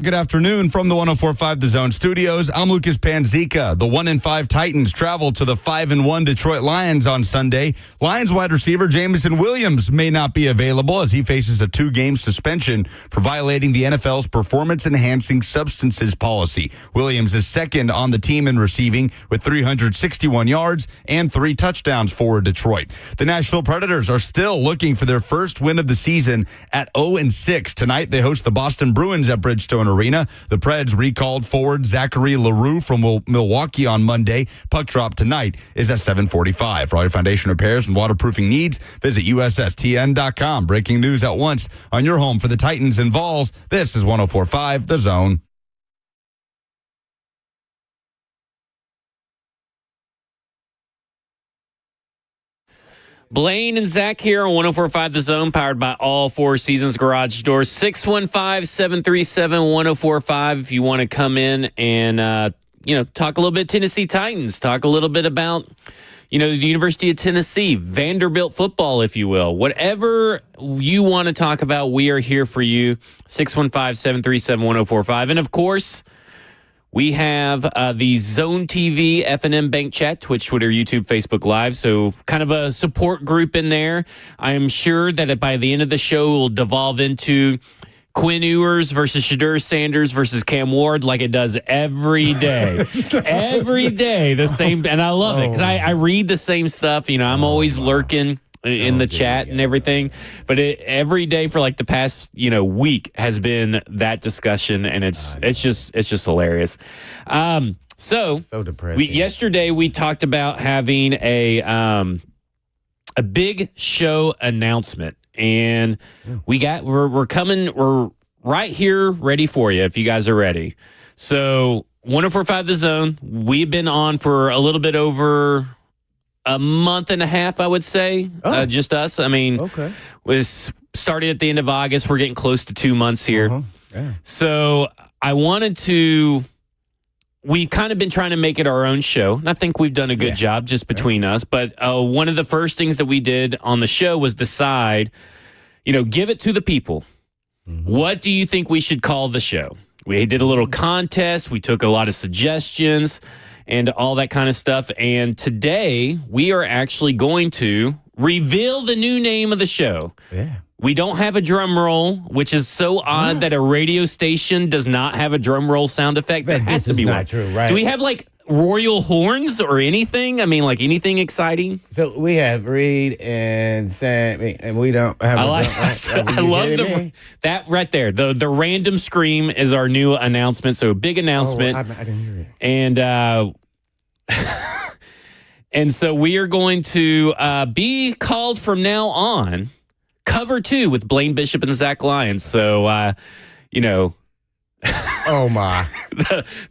Good afternoon from the 104.5 The Zone studios. I'm Lucas Panzica. The 1-5 Titans travel to the 5-1 Detroit Lions on Sunday. Lions wide receiver Jameson Williams may not be available as he faces a 2-game suspension for violating the NFL's performance-enhancing substances policy. Williams is second on the team in receiving with 361 yards and 3 touchdowns for Detroit. The Nashville Predators are still looking for their first win of the season at 0-6. Tonight they host the Boston Bruins at Bridgestone Arena. The Preds recalled forward Zachary LaRue from Milwaukee on Monday. Puck drop tonight is at 7:45. For all your foundation repairs and waterproofing needs, visit USSTN.com. Breaking news at once on your home for the Titans and Vols. This is 104.5 The Zone. Blaine and Zach here on 104.5 The Zone, powered by all Four Seasons Garage Doors. 615-737-1045 if you want to come in and, talk a little bit Tennessee Titans, talk a little bit about, the University of Tennessee, Vanderbilt football, if you will. Whatever you want to talk about, we are here for you. 615-737-1045. And, of course, we have the Zone TV, FNM Bank Chat, Twitch, Twitter, YouTube, Facebook Live. So kind of a support group in there. I am sure that by the end of the show, it will devolve into Quinn Ewers versus Shadur Sanders versus Cam Ward like it does every day. Every day, the same. And I love it because I read the same stuff. I'm always lurking in the chat and everything, but every day for like the past week has been that discussion, and it's just hilarious. So depressing. Yesterday we talked about having a big show announcement, and we're coming. We're right here, ready for you if you guys are ready. So 104.5 The Zone. We've been on for a little bit over a month and a half, I would say. Just us. Was started at the end of August. We're getting close to 2 months here. Yeah. So we've kind of been trying to make it our own show. And I think we've done a good job just between us. But one of the first things that we did on the show was decide, give it to the people. Mm-hmm. What do you think we should call the show? We did a little contest. We took a lot of suggestions and all that kind of stuff. And today, we are actually going to reveal the new name of the show. Yeah. We don't have a drum roll, which is so odd that a radio station does not have a drum roll sound effect. That has to be not true, right? Do we have, royal horns or anything? Anything exciting? So we have Reed and Sam, and we don't have I love that right there. The random scream is our new announcement. So a big announcement. I didn't hear it. And and so we are going to be called from now on Cover 2 with Blaine Bishop and Zach Lyons. So, oh my!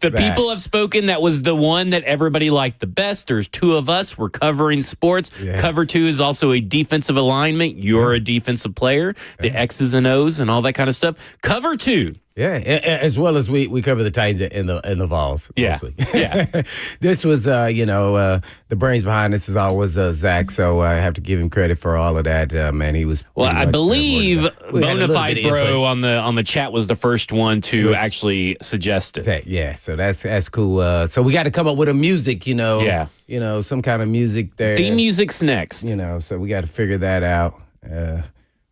the people have spoken. That was the one that everybody liked the best. There's 2 of us. We're covering sports. Yes. Cover 2 is also a defensive alignment. You're a defensive player. The X's and O's and all that kind of stuff. Cover 2. Yeah, as well as we cover the Titans and the Vols mostly. Yeah. This was, the brains behind this is always Zach, so I have to give him credit for all of that. Man, he was. Well, I believe Bonafide Bro on the chat was the first one to actually suggest it. Yeah, so that's cool. So we got to come up with a music, some kind of music there. Theme music's next. So we got to figure that out.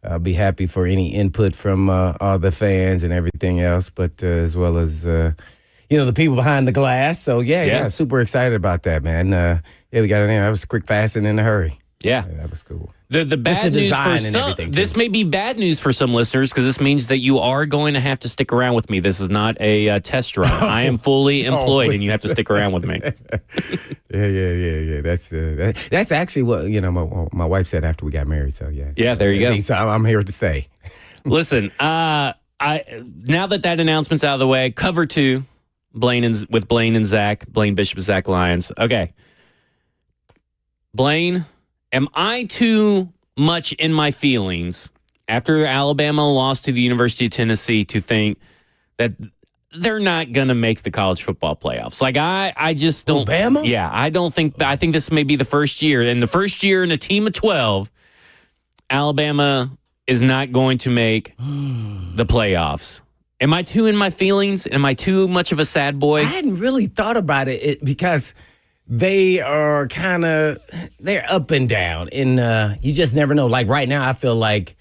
I'll be happy for any input from all the fans and everything else, but as well as, the people behind the glass. So, yeah, super excited about that, man. We got it in. That was quick, fast, and in a hurry. Yeah, that was cool. The bad news for some, this may be bad news for some listeners because this means that you are going to have to stick around with me. This is not a test run. I am fully employed, and you have to stick around with me. Yeah. That's actually what my wife said after we got married. So yeah. There you go. So I'm here to stay. Listen, now that announcement's out of the way, Cover 2, Blaine and Zach, Blaine Bishop, Zach Lyons. Okay, Blaine. Am I too much in my feelings after Alabama lost to the University of Tennessee to think that they're not going to make the college football playoffs? I just don't. Alabama? Yeah, I think this may be the first year. And the first year in a team of 12, Alabama is not going to make the playoffs. Am I too in my feelings? Am I too much of a sad boy? I hadn't really thought about it because they are they're up and down. And you just never know. Like right now, I feel like,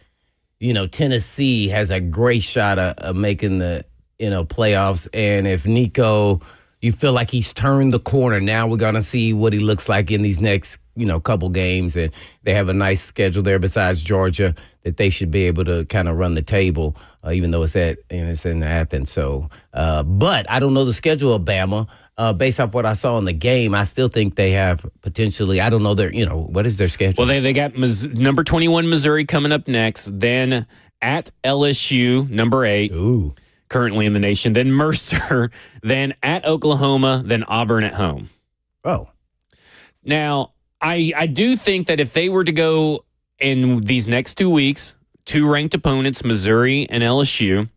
Tennessee has a great shot of making the, playoffs. And if Nico, you feel like he's turned the corner, now we're going to see what he looks like in these next, couple games. And they have a nice schedule there besides Georgia that they should be able to kind of run the table, even though it's in Athens. So, but I don't know the schedule of Bama. Based off what I saw in the game, I still think they have potentially, I don't know what is their schedule? Well, they got number 21 Missouri coming up next, then at LSU, number 8. Ooh. Currently in the nation, then Mercer, then at Oklahoma, then Auburn at home. Oh. Now, I do think that if they were to go in these next 2 weeks, 2 ranked opponents, Missouri and LSU,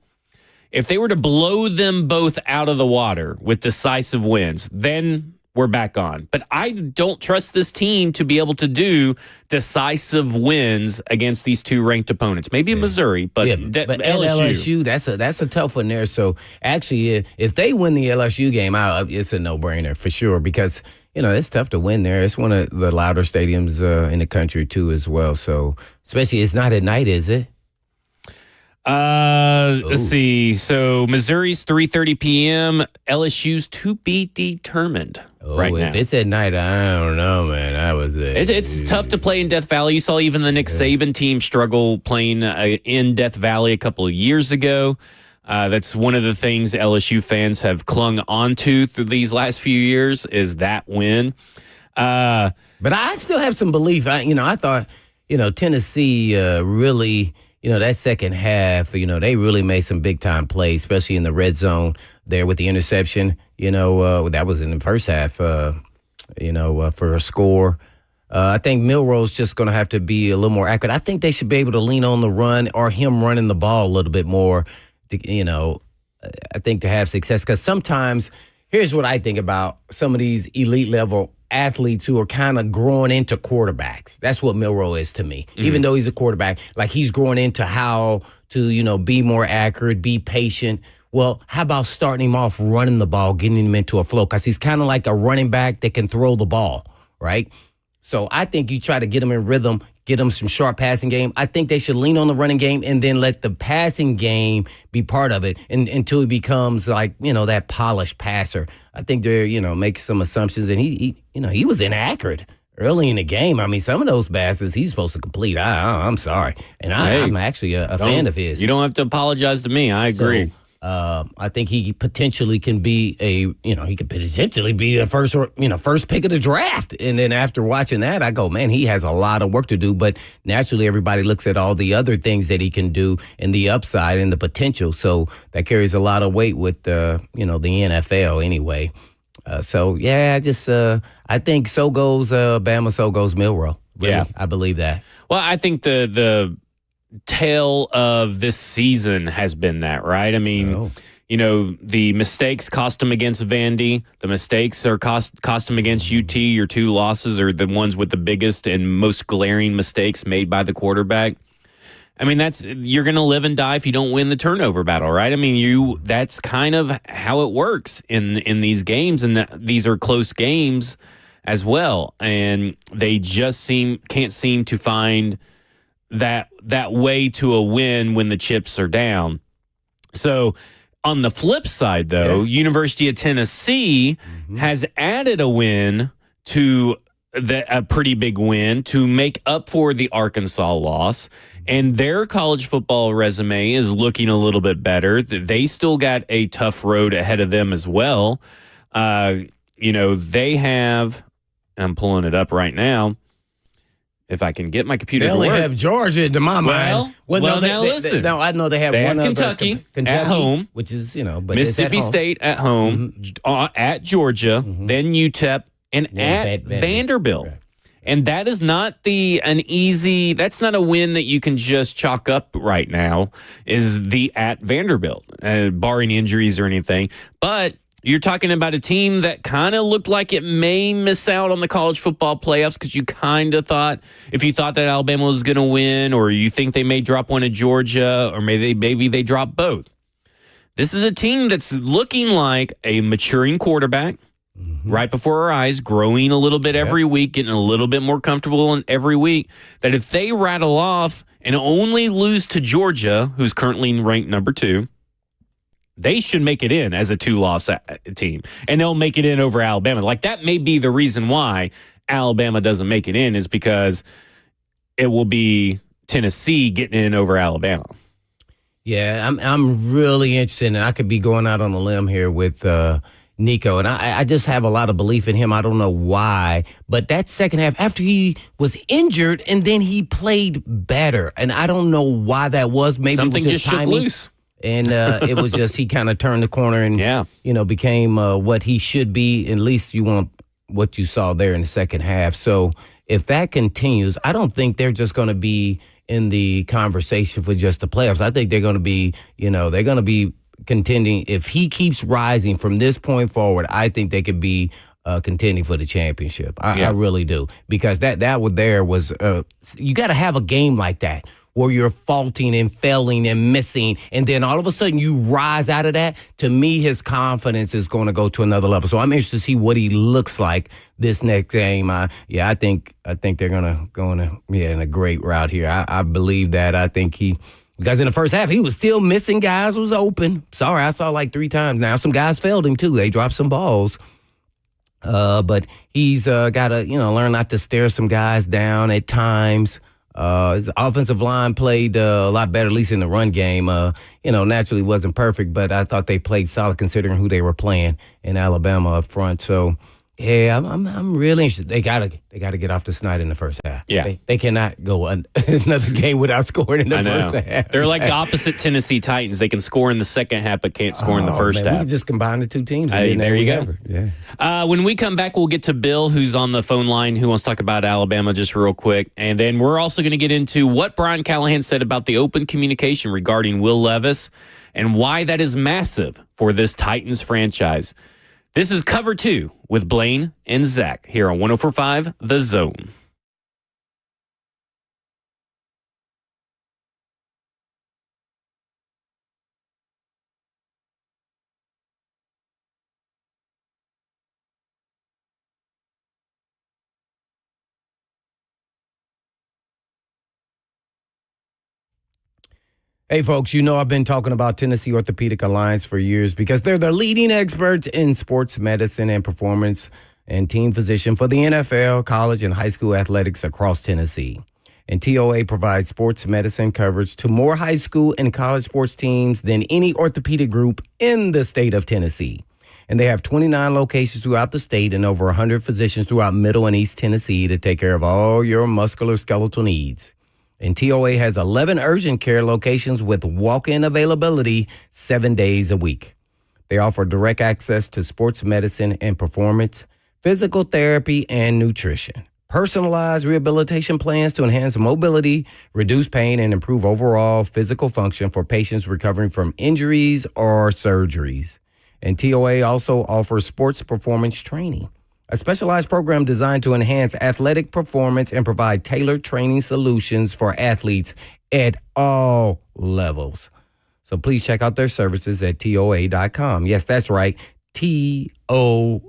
if they were to blow them both out of the water with decisive wins, then we're back on. But I don't trust this team to be able to do decisive wins against these 2 ranked opponents. Maybe Missouri, but LSU, that's a tough one there. So actually, if they win the LSU game, it's a no-brainer for sure because, it's tough to win there. It's one of the louder stadiums in the country, too, as well. So especially it's not at night, is it? Let's see. So Missouri's 3:30 p.m. LSU's to be determined right now. If it's at night, I don't know, man. It's tough to play in Death Valley. You saw even the Nick Saban team struggle playing in Death Valley a couple of years ago. That's one of the things LSU fans have clung onto through these last few years is that win. But I still have some belief. I thought, Tennessee really. That second half, they really made some big-time plays, especially in the red zone there with the interception. That was in the first half, for a score. I think Milroe's just going to have to be a little more accurate. I think they should be able to lean on the run or him running the ball a little bit more, I think to have success. Because sometimes, here's what I think about some of these elite-level athletes who are kind of growing into quarterbacks. That's what Milroe is to me. Mm-hmm. Even though he's a quarterback, like he's growing into how to, be more accurate, be patient. Well, how about starting him off running the ball, getting him into a flow? Because he's kind of like a running back that can throw the ball, right? So I think you try to get him in rhythm, get him some sharp passing game. I think they should lean on the running game and then let the passing game be part of it until he becomes like, that polished passer. I think they're, make some assumptions. And he was inaccurate early in the game. I mean, some of those passes he's supposed to complete. I'm sorry. And I'm actually a fan of his. You don't have to apologize to me. I agree. So, I think he potentially can be he could potentially be the first pick of the draft. And then after watching that, I go, man, he has a lot of work to do. But naturally, everybody looks at all the other things that he can do and the upside and the potential. So that carries a lot of weight with the NFL anyway. I think so goes Bama, so goes Milroe. Really, yeah, I believe that. Well, I think the tale of this season has been that, right? I mean, the mistakes cost him against Vandy. The mistakes are cost him against UT. Your 2 losses are the ones with the biggest and most glaring mistakes made by the quarterback. I mean, you're going to live and die if you don't win the turnover battle, right? I mean, that's kind of how it works in these games, and these are close games as well. And they just can't seem to find that way to a win when the chips are down. So on the flip side, though, University of Tennessee has added a win to a pretty big win to make up for the Arkansas loss. And their college football resume is looking a little bit better. They still got a tough road ahead of them as well. They have, and I'm pulling it up right now, if I can get my computer to work. They only have Georgia, to my mind. Now listen. I know they have one Kentucky at home, which is, but Mississippi State at home, at Georgia, then UTEP, and at Vanderbilt. Right. And that is not that's not a win that you can just chalk up right now, is the at Vanderbilt, barring injuries or anything. But you're talking about a team that kind of looked like it may miss out on the college football playoffs because you kind of thought, if you thought that Alabama was going to win, or you think they may drop one at Georgia, or maybe they drop both. This is a team that's looking like a maturing quarterback right before our eyes, growing a little bit every week, getting a little bit more comfortable in every week, that if they rattle off and only lose to Georgia, who's currently ranked number 2, they should make it in as a 2-loss team. And they'll make it in over Alabama. Like, that may be the reason why Alabama doesn't make it in, is because it will be Tennessee getting in over Alabama. Yeah, I'm really interested, and I could be going out on a limb here with Nico, and I just have a lot of belief in him. I don't know why, but that second half, after he was injured, and then he played better, and I don't know why that was. Maybe something it was just timing. shook loose. And it was just he kind of turned the corner and, became what he should be. At least you want what you saw there in the second half. So if that continues, I don't think they're just going to be in the conversation for just the playoffs. I think they're going to be, they're going to be contending. If he keeps rising from this point forward, I think they could be contending for the championship. I really do. Because that was you got to have a game like that, where you're faulting and failing and missing, and then all of a sudden you rise out of that. To me, his confidence is going to go to another level. So I'm interested to see what he looks like this next game. I think they're going to go in a great route here. I believe that. I think because in the first half, he was still missing guys, was open. Sorry, I saw like 3 times. Now, some guys failed him, too. They dropped some balls. But he's got to, learn not to stare some guys down at times. His offensive line played a lot better, at least in the run game. Naturally wasn't perfect, but I thought they played solid considering who they were playing in Alabama up front. So, yeah, I'm really interested. They gotta get off the snide in the first half. Yeah, they cannot go another game without scoring in the first half. They're like the opposite Tennessee Titans. They can score in the second half, but can't score in the first half. We can just combine the two teams. There you go. Yeah. When we come back, we'll get to Bill, who's on the phone line, who wants to talk about Alabama just real quick, and then we're also going to get into what Brian Callahan said about the open communication regarding Will Levis and why that is massive for this Titans franchise. This is Cover 2 with Blaine and Zach here on 104.5 The Zone. Hey, folks, I've been talking about Tennessee Orthopedic Alliance for years because they're the leading experts in sports medicine and performance and team physician for the NFL, college, and high school athletics across Tennessee. And TOA provides sports medicine coverage to more high school and college sports teams than any orthopedic group in the state of Tennessee. And they have 29 locations throughout the state and over 100 physicians throughout Middle and East Tennessee to take care of all your musculoskeletal needs. And TOA has 11 urgent care locations with walk-in availability 7 days a week. They offer direct access to sports medicine and performance, physical therapy, and nutrition. Personalized rehabilitation plans to enhance mobility, reduce pain, and improve overall physical function for patients recovering from injuries or surgeries. And TOA also offers sports performance training, a specialized program designed to enhance athletic performance and provide tailored training solutions for athletes at all levels. So please check out their services at TOA.com. Yes, that's right, TOA.com.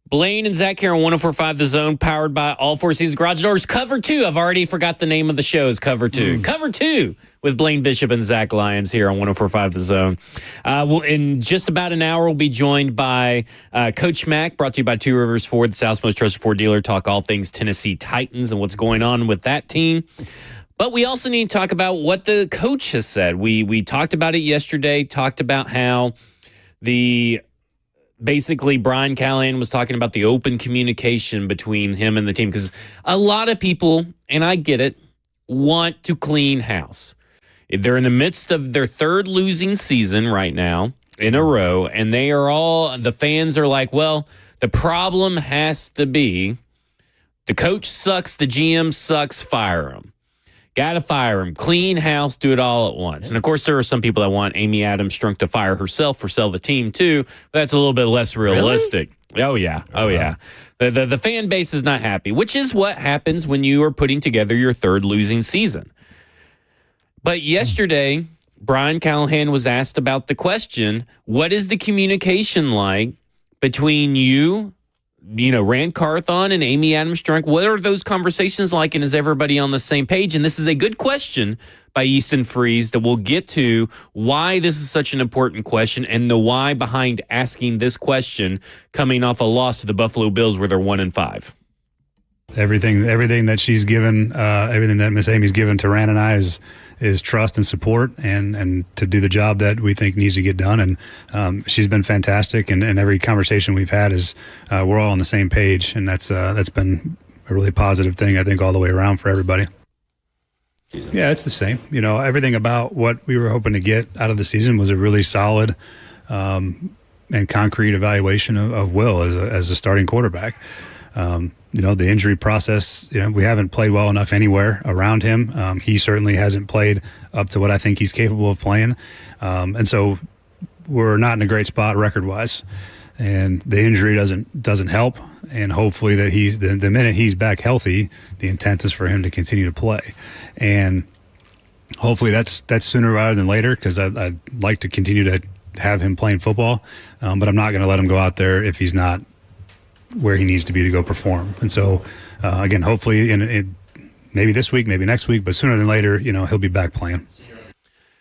Blaine and Zach here on 104.5 The Zone, powered by All Four Seasons Garage Doors. Cover 2. I've already forgot the name of the show is Cover 2. Cover 2 with Blaine Bishop and Zach Lyons here on 104.5 The Zone. In just about an hour, we'll be joined by Coach Mack, brought to you by Two Rivers Ford, the South's most trusted Ford dealer. Talk all things Tennessee Titans and what's going on with that team. But we also need to talk about what the coach has said. We talked about it yesterday, talked about how basically Brian Callahan was talking about the open communication between him and the team, because a lot of people, and I get it, want to clean house. They're in the midst of their third losing season right now in a row, and the fans are like, well, the problem has to be the coach sucks, the GM sucks, fire him. Got to fire him. Clean house, do it all at once. And, of course, there are some people that want Amy Adams Strunk to fire herself or sell the team, too. But that's a little bit less realistic. Really? Oh, yeah. Oh, yeah. The fan base is not happy, which is what happens when you are putting together your third losing season. But yesterday, Brian Callahan was asked about the question, what is the communication like between you, Rand Carthon and Amy Adams Strunk? What are those conversations like, and is everybody on the same page? And this is a good question by Easton Freeze that we'll get to why this is such an important question and the why behind asking this question coming off a loss to the Buffalo Bills where they're 1-5. Everything that she's given, everything that Miss Amy's given to Rand and I is trust and support and to do the job that we think needs to get done. And she's been fantastic. And every conversation we've had is we're all on the same page. And that's been a really positive thing, I think, all the way around for everybody. Yeah, it's the same. Everything about what we were hoping to get out of the season was a really solid and concrete evaluation of Will as a starting quarterback. The injury process, we haven't played well enough anywhere around him. He certainly hasn't played up to what I think he's capable of playing. And so we're not in a great spot record-wise. And the injury doesn't help. And hopefully that the minute he's back healthy, the intent is for him to continue to play. And hopefully that's sooner rather than later, because I'd like to continue to have him playing football. But I'm not going to let him go out there if he's not where he needs to be to go perform. And so, again, hopefully in maybe this week, maybe next week, but sooner than later, he'll be back playing.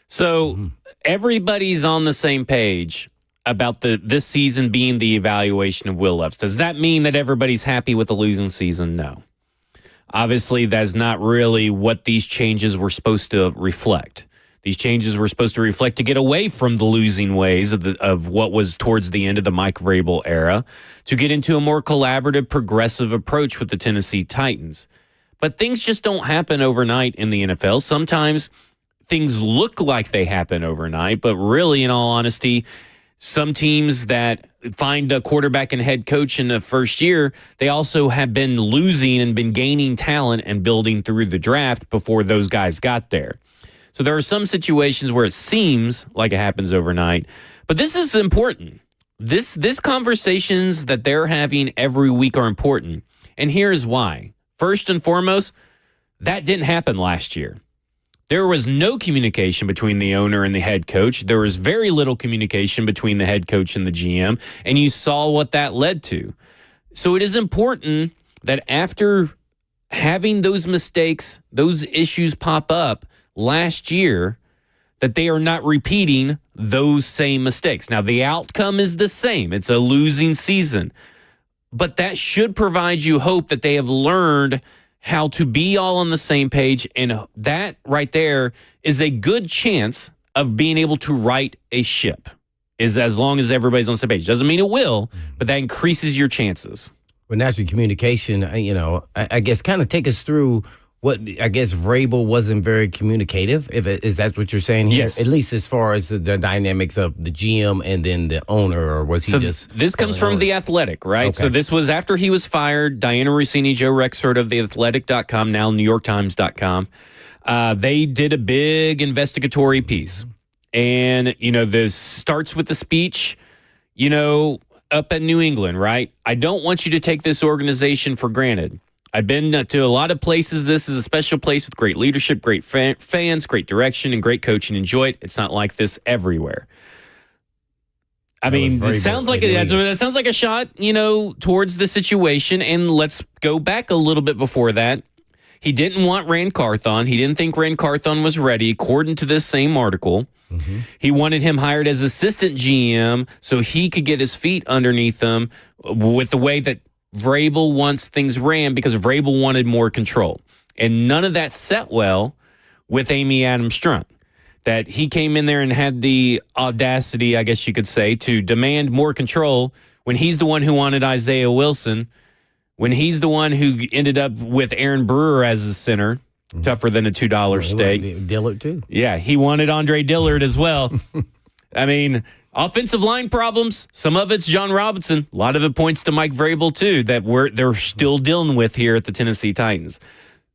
So everybody's on the same page about this season being the evaluation of Will Levis. Does that mean that everybody's happy with the losing season? No. Obviously, that's not really what these changes were supposed to reflect. These changes were supposed to reflect to get away from the losing ways of what was towards the end of the Mike Vrabel era, to get into a more collaborative, progressive approach with the Tennessee Titans. But things just don't happen overnight in the NFL. Sometimes things look like they happen overnight, but really, in all honesty, some teams that find a quarterback and head coach in the first year, they also have been losing and been gaining talent and building through the draft before those guys got there. So there are some situations where it seems like it happens overnight, but this is important. This conversations that they're having every week are important, and here's why. First and foremost, that didn't happen last year. There was no communication between the owner and the head coach. There was very little communication between the head coach and the GM, and you saw what that led to. So it is important that after having those mistakes, those issues pop up last year, that they are not repeating those same mistakes. Now, the outcome is the same. It's a losing season. But that should provide you hope that they have learned how to be all on the same page. And that right there is a good chance of being able to right a ship, is as long as everybody's on the same page. Doesn't mean it will, but that increases your chances. Well, naturally, communication, I guess kind of take us through what I guess Vrabel wasn't very communicative. Is that what you're saying here? Yes. At least as far as the dynamics of the GM and then the owner, or was he just? This comes from The Athletic, right? Okay. So this was after he was fired. Diana Rossini, Joe Rexford of TheAthletic.com, now NewYorkTimes.com. They did a big investigatory piece. And, this starts with the speech, up at New England, right? I don't want you to take this organization for granted. I've been to a lot of places. This is a special place with great leadership, great fans, great direction, and great coaching. Enjoy it. It's not like this everywhere. I mean, it sounds like that sounds like a shot, towards the situation. And let's go back a little bit before that. He didn't want Rand Carthon. He didn't think Rand Carthon was ready, according to this same article. Mm-hmm. He wanted him hired as assistant GM so he could get his feet underneath him with the way that Vrabel wants things ran, because Vrabel wanted more control. And none of that set well with Amy Adams Strunk. That he came in there and had the audacity, I guess you could say, to demand more control when he's the one who wanted Isaiah Wilson, when he's the one who ended up with Aaron Brewer as a center, tougher than a $2 steak. Dillard, too. Yeah, he wanted Andre Dillard as well. I mean, offensive line problems, some of it's John Robinson. A lot of it points to Mike Vrabel, too, that they're still dealing with here at the Tennessee Titans.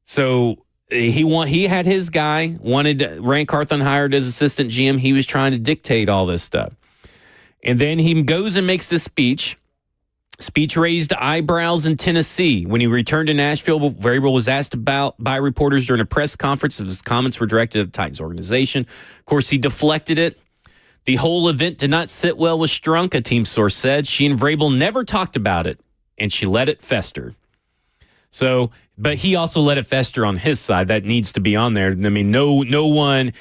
So he had his guy, wanted Rand Carthon hired as assistant GM. He was trying to dictate all this stuff. And then he goes and makes this speech. Speech raised eyebrows in Tennessee. When he returned to Nashville, Vrabel was asked by reporters during a press conference if his comments were directed at the Titans organization. Of course, he deflected it. The whole event did not sit well with Strunk, a team source said. She and Vrabel never talked about it, and she let it fester. So, but he also let it fester on his side. That needs to be on there. I mean, no one,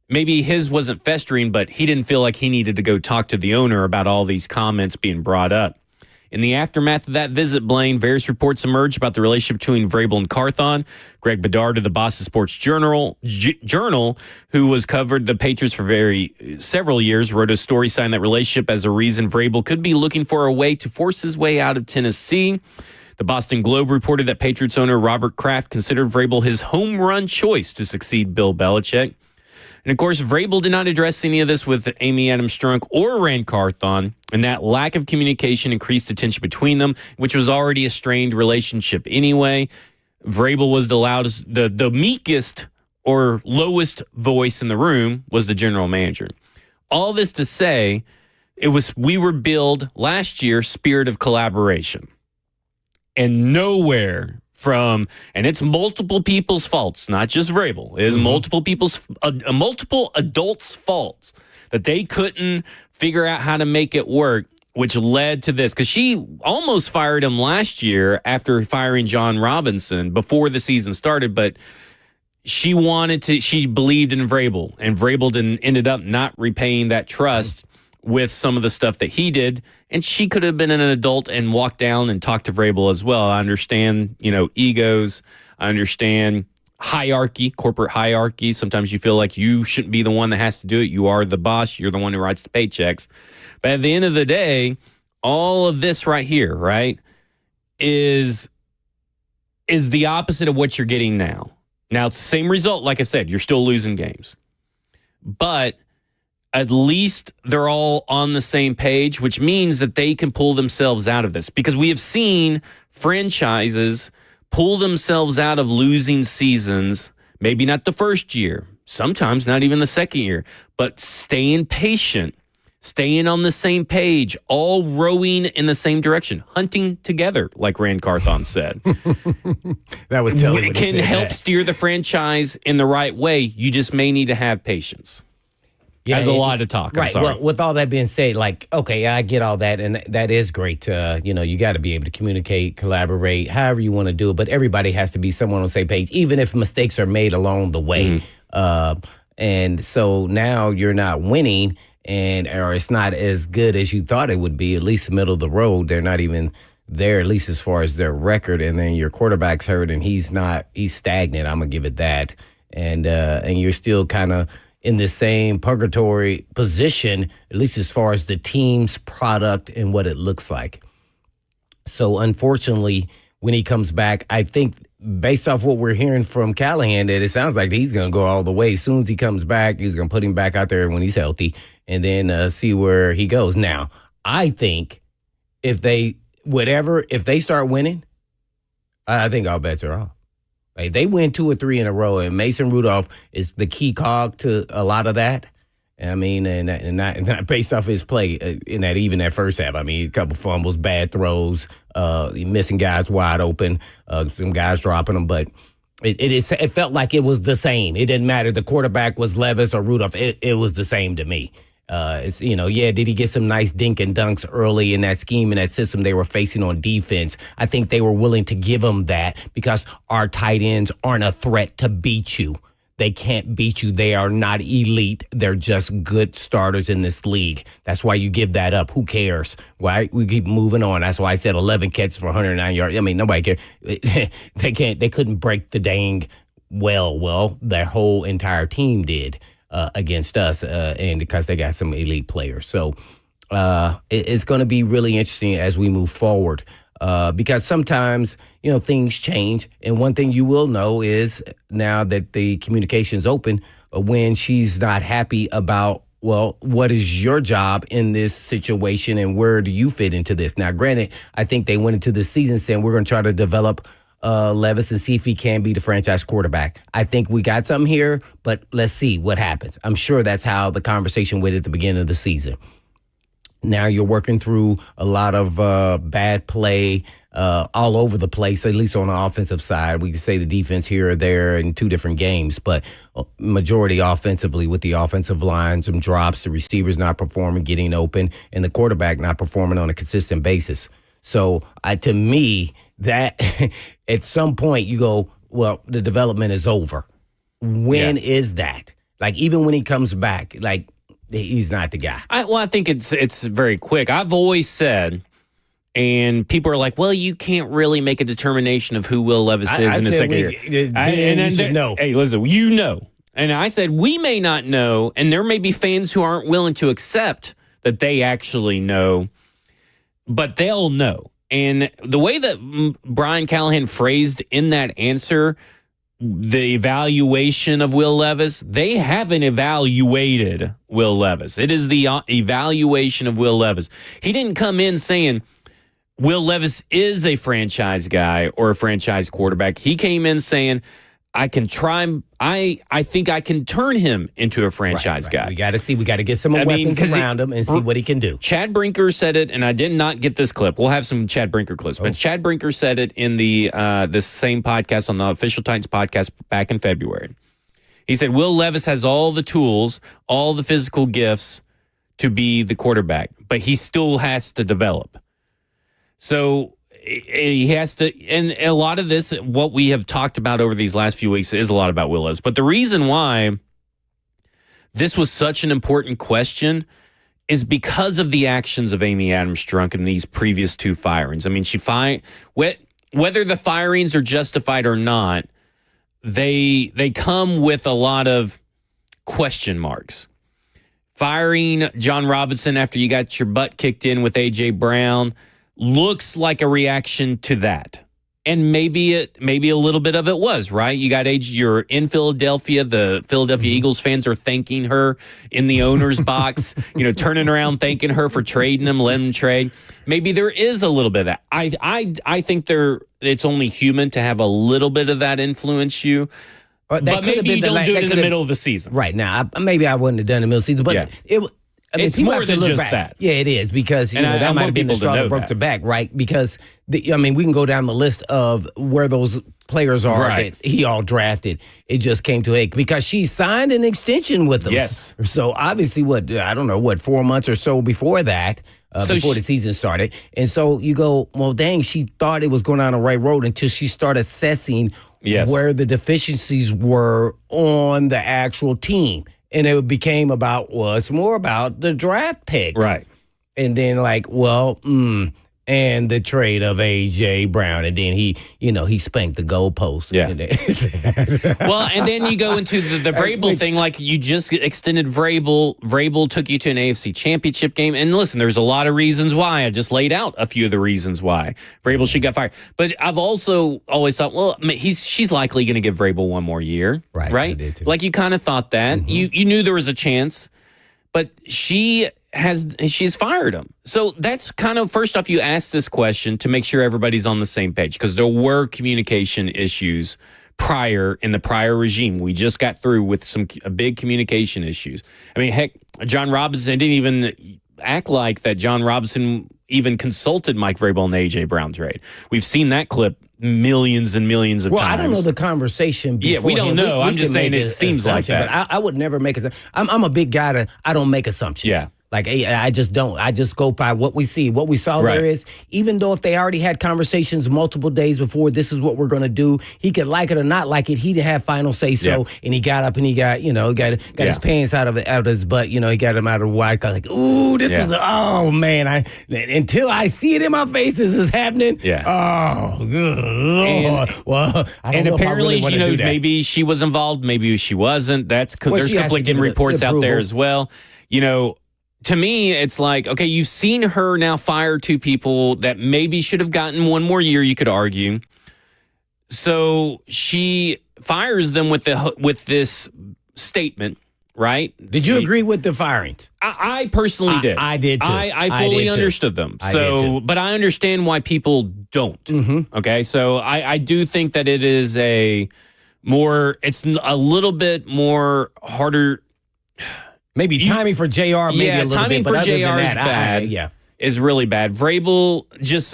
maybe his wasn't festering, but he didn't feel like he needed to go talk to the owner about all these comments being brought up. In the aftermath of that visit, Blaine, various reports emerged about the relationship between Vrabel and Carthon. Greg Bedard of the Boston Sports Journal, who was covered the Patriots for several years, wrote a story citing that relationship as a reason Vrabel could be looking for a way to force his way out of Tennessee. The Boston Globe reported that Patriots owner Robert Kraft considered Vrabel his home run choice to succeed Bill Belichick. And, of course, Vrabel did not address any of this with Amy Adams Strunk or Rand Carthon, and that lack of communication increased the tension between them, which was already a strained relationship anyway. Vrabel was the loudest, the meekest or lowest voice in the room was the general manager. All this to say, we were billed last year spirit of collaboration. And nowhere and it's multiple people's faults, not just Vrabel. It is multiple adults' faults that they couldn't figure out how to make it work, which led to this. Because she almost fired him last year after firing John Robinson before the season started, but she believed in Vrabel, and Vrabel ended up not repaying that trust with some of the stuff that he did. And she could have been an adult and walked down and talked to Vrabel as well. I understand, egos. I understand hierarchy, corporate hierarchy. Sometimes you feel like you shouldn't be the one that has to do it. You are the boss. You're the one who writes the paychecks. But at the end of the day, all of this right here, right, is the opposite of what you're getting now. Now, it's the same result. Like I said, you're still losing games. But at least they're all on the same page, which means that they can pull themselves out of this. Because we have seen franchises pull themselves out of losing seasons, maybe not the first year, sometimes not even the second year, but staying patient, staying on the same page, all rowing in the same direction, hunting together, like Rand Carthon said. That was telling. It can help steer the franchise in the right way. You just may need to have patience. Yeah, that's a lot of talk. Right. I'm sorry. Well, with all that being said, okay, I get all that, and that is great. You got to be able to communicate, collaborate, however you want to do it. But everybody has to be someone on the same page, even if mistakes are made along the way. And so now you're not winning, or it's not as good as you thought it would be. At least middle of the road, they're not even there, at least as far as their record. And then your quarterback's hurt, and he's stagnant. I'm gonna give it that. And you're still kind of in the same purgatory position, at least as far as the team's product and what it looks like. So unfortunately, when he comes back, I think based off what we're hearing from Callahan, that it sounds like he's going to go all the way. As soon as he comes back, he's going to put him back out there when he's healthy and then see where he goes. Now, I think if they start winning, I think all bets are off. Like, they win 2 or 3 in a row, and Mason Rudolph is the key cog to a lot of that. I mean, and not based off his play in that first half. I mean, a couple fumbles, bad throws, missing guys wide open, some guys dropping them. But it felt like it was the same. It didn't matter. The quarterback was Levis or Rudolph. It was the same to me. It's did he get some nice dink and dunks early in that scheme and that system they were facing on defense? I think they were willing to give him that because our tight ends aren't a threat to beat you. They can't beat you. They are not elite. They're just good starters in this league. That's why you give that up. Who cares? Right? We keep moving on. That's why I said 11 catches for 109 yards. I mean, nobody cares. They couldn't break the dang well. Their whole entire team did against us, and because they got some elite players. So it's going to be really interesting as we move forward. Because sometimes, things change. And one thing you will know is now that the communication's open, when she's not happy about, well, what is your job in this situation and where do you fit into this? Now, granted, I think they went into the season saying we're going to try to develop Levis and see if he can be the franchise quarterback. I think we got something here, but let's see what happens. I'm sure that's how the conversation went at the beginning of the season. Now you're working through a lot of bad play all over the place, at least on the offensive side. We can say the defense here or there in two different games, but majority offensively with the offensive line, some drops, the receivers not performing, getting open, and the quarterback not performing on a consistent basis. So to me, that at some point you go, well, the development is over. When is that? Like, even when he comes back, like, he's not the guy. I think it's very quick. I've always said, and people are like, well, you can't really make a determination of who Will Levis is in a second year. You should know. Hey, listen, you know. And I said, we may not know, and there may be fans who aren't willing to accept that they actually know, but they'll know. And the way that Brian Callahan phrased in that answer, the evaluation of Will Levis, they haven't evaluated Will Levis. It is the evaluation of Will Levis. He didn't come in saying Will Levis is a franchise guy or a franchise quarterback. He came in saying, I can try. I think I can turn him into a franchise guy. We got to see. We got to get some weapons around him and see what he can do. Chad Brinker said it, and I did not get this clip. We'll have some Chad Brinker clips, but Chad Brinker said it in the this same podcast on the Official Titans podcast back in February. He said Will Levis has all the tools, all the physical gifts to be the quarterback, but he still has to develop. So he has to, and a lot of this, what we have talked about over these last few weeks is a lot about Will Levis. But the reason why this was such an important question is because of the actions of Amy Adams-Strunk in these previous two firings. I mean, whether the firings are justified or not, they come with a lot of question marks. Firing John Robinson after you got your butt kicked in with A.J. Brown looks like a reaction to that. And maybe a little bit of it was, right? You're in Philadelphia. The Philadelphia Eagles fans are thanking her in the owner's box, turning around, thanking her for trading them, letting them trade. Maybe there is a little bit of that. I think it's only human to have a little bit of that influence you. But maybe you don't do it in the middle of the season. Right. Now, maybe I wouldn't have done it in the middle of the season, but it's more than just that. Yeah, it is, because that might have been the straw that broke the back, right? Because, we can go down the list of where those players are that he all drafted. It just came to a because she signed an extension with them. Yes. So obviously, 4 months or so before that, before the season started. And so you go, well, dang, she thought it was going down the right road until she started assessing where the deficiencies were on the actual team. And it became it's more about the draft picks. Right. And then and the trade of A.J. Brown. And then he spanked the goalpost. Yeah. Well, and then you go into the Vrabel thing, like you just extended Vrabel. Vrabel took you to an AFC championship game. And listen, there's a lot of reasons why. I just laid out a few of the reasons why Vrabel should get fired. But I've also always thought, well, she's likely going to give Vrabel one more year. Right? I did too. Like you kind of thought that. Mm-hmm. You knew there was a chance. But she's fired him. So that's kind of, first off, you asked this question to make sure everybody's on the same page, because there were communication issues in the prior regime. We just got through with some big communication issues. I mean, heck, John Robinson didn't even act like that John Robinson even consulted Mike Vrabel on the A.J. Brown trade. We've seen that clip millions and millions of Well, times. I don't know the conversation before. Yeah, we don't know. I'm just saying it seems like that. But I would never make I'm a big guy I don't make assumptions. Yeah. Like, I just don't. I just go by what we see. What we saw Right. there is, even though if they already had conversations multiple days before, this is what we're going to do, he could like it or not like it. He didn't have final say so, and he got up and he got, his pants out of his butt. He got him out of the wide. Like, ooh, this was, oh, man. Until I see it in my face, this is happening. Yeah. Oh, good Lord. Well, I don't know apparently, if I really wanna do that. maybe she was involved, maybe she wasn't. There's she has to conflicting give it reports out there approval. as well. To me, it's like, okay, you've seen her now fire 2 people that maybe should have gotten 1 more year, you could argue. So she fires them with this statement, right? Did you agree with the firings? I personally did. I did too. I fully understood them. But I understand why people don't. Mm-hmm. Okay, so I do think that it is it's a little bit more harder. Maybe timing for JR, maybe a little timing bit. for But JR other than is that, bad. Is really bad. Vrabel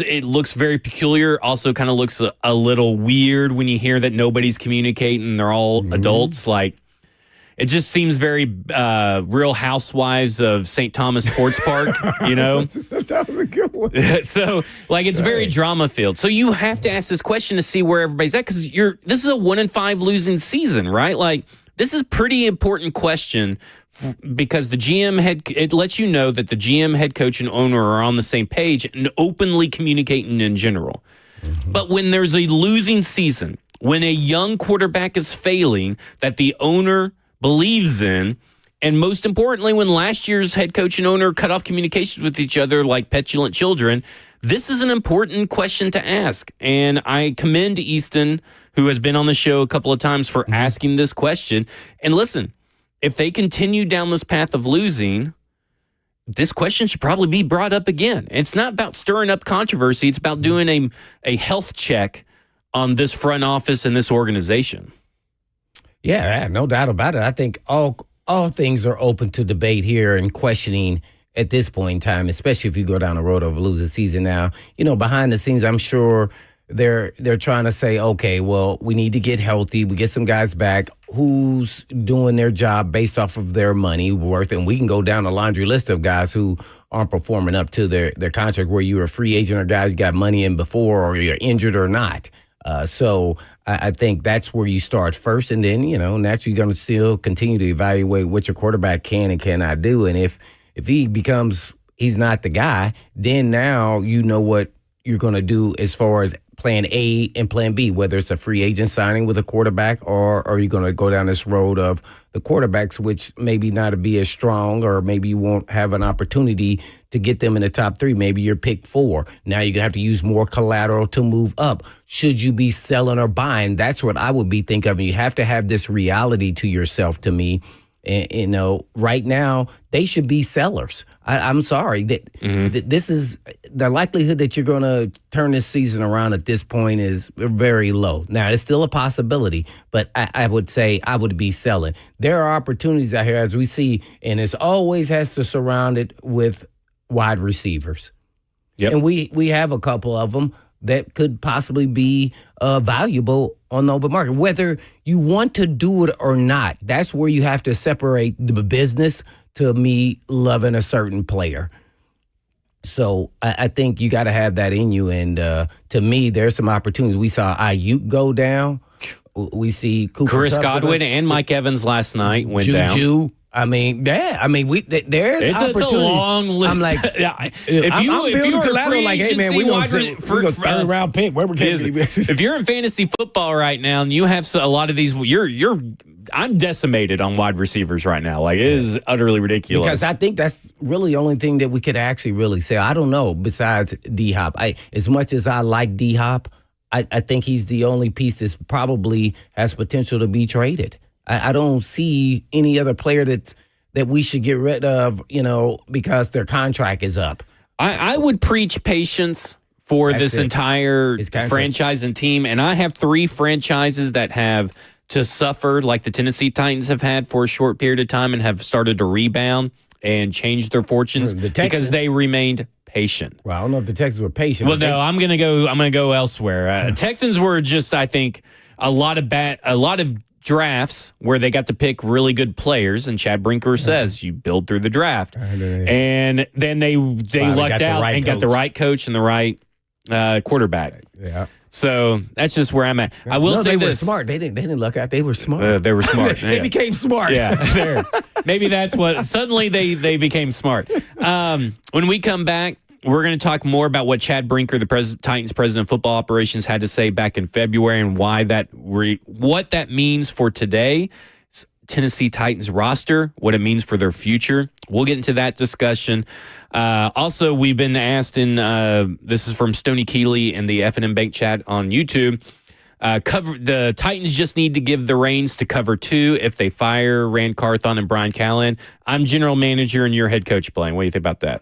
it looks very peculiar. Also, kind of looks a little weird when you hear that nobody's communicating. They're all adults. Like, it just seems very Real Housewives of St. Thomas Sports Park. That was a good one. So, like, it's very drama filled. So you have to ask this question to see where everybody's at, because this is a 1-5 losing season, right? Like, this is a pretty important question. Because the GM it lets you know that the GM, head coach, and owner are on the same page and openly communicating in general. Mm-hmm. But when there's a losing season, when a young quarterback is failing that the owner believes in, and most importantly, when last year's head coach and owner cut off communications with each other like petulant children, this is an important question to ask. And I commend Easton, who has been on the show a couple of times, for asking this question. And listen, if they continue down this path of losing, this question should probably be brought up again. It's not about stirring up controversy. It's about doing a health check on this front office and this organization. Yeah, no doubt about it. I think all things are open to debate here and questioning at this point in time, especially if you go down the road of a losing season. Now, behind the scenes, I'm sure they're trying to say, okay, well, we need to get healthy. We get some guys back. Who's doing their job based off of their money worth? And we can go down a laundry list of guys who aren't performing up to their contract, where you're a free agent or guys you got money in before, or you're injured or not. So I think that's where you start first. And then, naturally you're going to still continue to evaluate what your quarterback can and cannot do. And if he's not the guy, then now you know what you're going to do as far as plan A and plan B, whether it's a free agent signing with a quarterback, or are you going to go down this road of the quarterbacks, which maybe not be as strong, or maybe you won't have an opportunity to get them in the top 3. Maybe you're pick 4. Now you're going to have to use more collateral to move up. Should you be selling or buying? That's what I would be thinking of. And you have to have this reality to yourself, to me. And, right now, they should be sellers. I'm sorry. This is the likelihood that you're going to turn this season around at this point is very low. Now, it's still a possibility, but I would say I would be selling. There are opportunities out here, as we see, and it always has to surround it with wide receivers. Yep. And we have a couple of them that could possibly be valuable on the open market. Whether you want to do it or not, that's where you have to separate the business to me loving a certain player. So I think you got to have that in you. And to me, there's some opportunities. We saw Ayuk go down. We see Cooper Chris Kupp Godwin and Mike Evans last night went down. Juju. There's it's opportunities. It's a long list. I'm like, if you're collateral, like, hey man, we go third round pick. Where we're getting? If you're in fantasy football right now and you have a lot of these, I'm decimated on wide receivers right now. Like, it is utterly ridiculous. Because I think that's really the only thing that we could actually really say. I don't know. Besides D-Hop, as much as I like D-Hop, I think he's the only piece that probably has potential to be traded. I don't see any other player that we should get rid of, because their contract is up. I would preach patience for this entire franchise and team. And I have 3 franchises that have to suffer like the Tennessee Titans have had for a short period of time and have started to rebound and change their fortunes because they remained patient. Well, I don't know if the Texans were patient. Well, no, I'm gonna go elsewhere. Texans were just, I think, a lot of drafts where they got to pick really good players, and Chad Brinker says you build through the draft, and then they lucked out and got the right coach and the right quarterback. Yeah. So that's just where I'm at. I will say they this: were smart. They didn't luck out. They were smart. they were smart. They became smart. Yeah, fair. Maybe that's what. Suddenly they became smart. When we come back, we're going to talk more about what Chad Brinker, the Titans president of football operations, had to say back in February and why what that means for today. Tennessee Titans roster, what it means for their future. We'll get into that discussion. Also, we've been asked this is from Stoney Keeley in the F&M Bank chat on YouTube. The Titans just need to give the reins to cover 2 if they fire Rand Carthon and Brian Callahan. I'm general manager and you're head coach, Blaine. What do you think about that?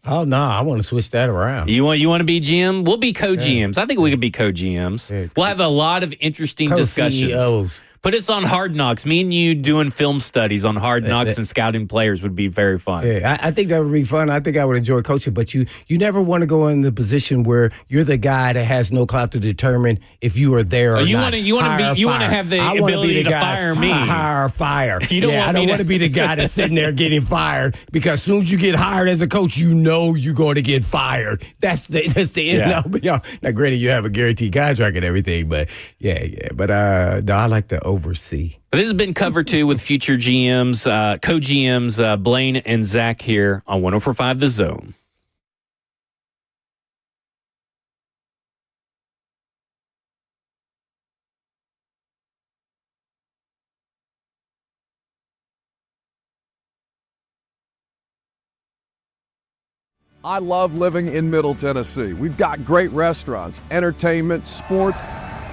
Oh no, I want to switch that around. You want to be GM? We'll be co-GMs. I think we could be co-GMs. Yeah. We'll have a lot of interesting discussions. CEOs. Put us on Hard Knocks. Me and you doing film studies on Hard Knocks and scouting players would be very fun. Yeah, I think that would be fun. I think I would enjoy coaching, but you never want to go in the position where you're the guy that has no clout to determine if you are there or not. You want to have the ability to fire me. Hire or fire. You don't I don't want to be the guy that's sitting there getting fired, because as soon as you get hired as a coach, you know you're going to get fired. That's the end. Yeah. Now, granted, you have a guaranteed contract and everything, but But no, I like to oversee. This has been Cover 2 with future GMs, co-GMs, Blaine and Zach here on 104.5 The Zone. I love living in Middle Tennessee. We've got great restaurants, entertainment, sports,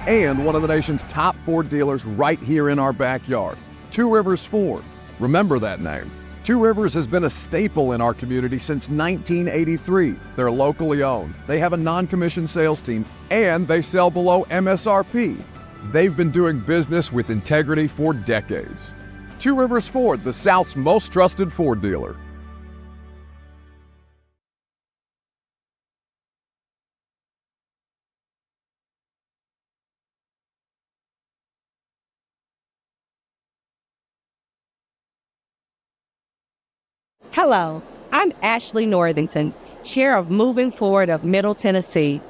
and one of the nation's top Ford dealers right here in our backyard. Two Rivers Ford. Remember that name. Two Rivers has been a staple in our community since 1983. They're locally owned. They have a non-commissioned sales team, and they sell below MSRP. They've been doing business with integrity for decades. Two Rivers Ford, the South's most trusted Ford dealer. Hello, I'm Ashley Northington, Chair of Moving Forward of Middle Tennessee.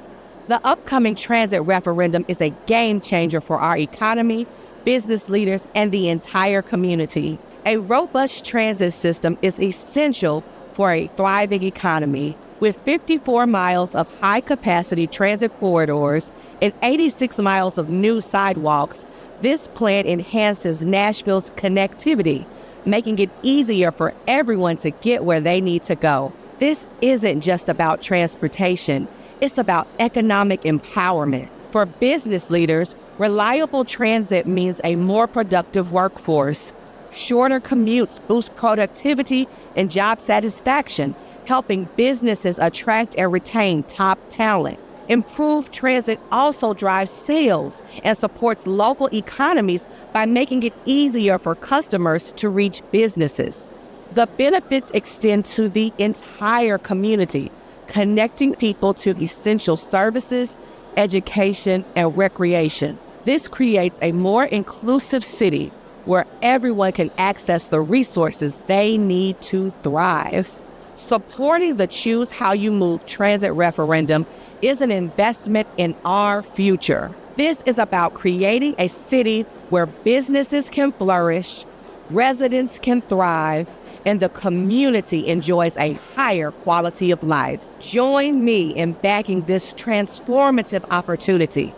The upcoming transit referendum is a game changer for our economy, business leaders, and the entire community. A robust transit system is essential for a thriving economy. With 54 miles of high-capacity transit corridors and 86 miles of new sidewalks, this plan enhances Nashville's connectivity, making it easier for everyone to get where they need to go. This isn't just about transportation, it's about economic empowerment. For business leaders, reliable transit means a more productive workforce. Shorter commutes boost productivity and job satisfaction, helping businesses attract and retain top talent. Improved transit also drives sales and supports local economies by making it easier for customers to reach businesses. The benefits extend to the entire community, connecting people to essential services, education, and recreation. This creates a more inclusive city where everyone can access the resources they need to thrive. Supporting the Choose How You Move transit referendum is an investment in our future. This is about creating a city where businesses can flourish, residents can thrive, and the community enjoys a higher quality of life. Join me in backing this transformative opportunity.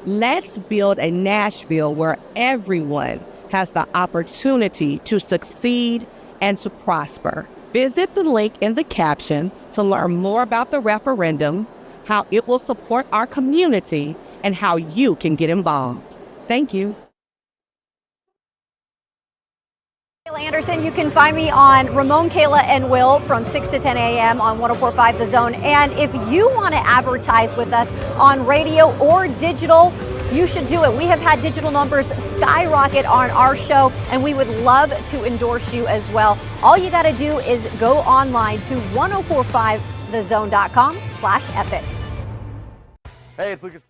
Let's build a Nashville where everyone has the opportunity to succeed and to prosper. Visit the link in the caption to learn more about the referendum, how it will support our community, and how you can get involved. Thank you. Kayla Anderson, you can find me on Ramon, Kayla, and Will from 6 to 10 a.m. on 104.5 The Zone. And if you want to advertise with us on radio or digital, you should do it. We have had digital numbers skyrocket on our show, and we would love to endorse you as well. All you got to do is go online to 1045 thezone.com/epic. Hey, it's Lucas.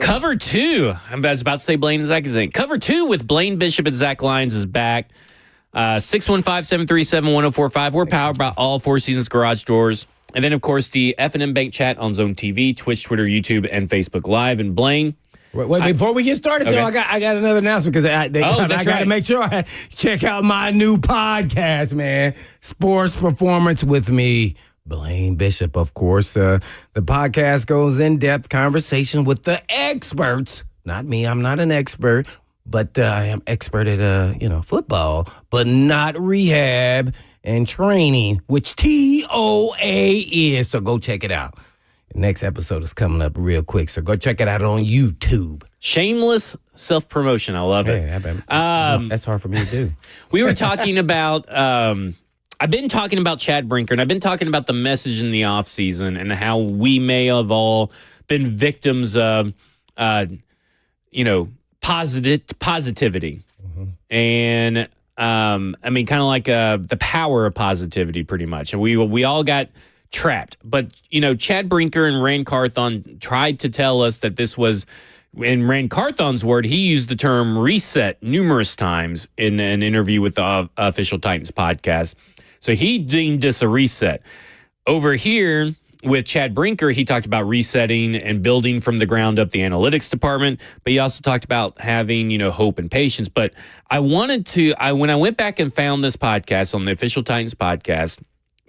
Cover two. I was about to say Blaine and Zach is in. Cover two with Blaine Bishop and Zach Lyons is back. 615-737-1045. We're powered by all Four Seasons Garage Doors. And then, of course, the F&M Bank Chat on Zone TV, Twitch, Twitter, YouTube, and Facebook Live. And Blaine. Wait, before we get started, though, I got another announcement because I got to make sure I check out my new podcast, man. Sports Performance with me, Blaine Bishop, of course. The podcast goes in-depth conversation with the experts. Not me, I'm not an expert, but I am expert at, football, but not rehab and training, which TOA is. So go check it out. The next episode is coming up real quick, so go check it out on YouTube. Shameless self-promotion. I love it. That's hard for me to do. We were talking about, I've been talking about Chad Brinker, and I've been talking about the message in the offseason and how we may have all been victims of, positivity. And I mean, kind of like the power of positivity, pretty much. And we all got trapped. But, Chad Brinker and Rand Carthon tried to tell us that this was, in Rand Carthon's word, he used the term reset numerous times in an interview with the Official Titans podcast. So he deemed this a reset. Over here with Chad Brinker, he talked about resetting and building from the ground up the analytics department, but he also talked about having, hope and patience. But I wanted to, when I went back and found this podcast on the Official Titans podcast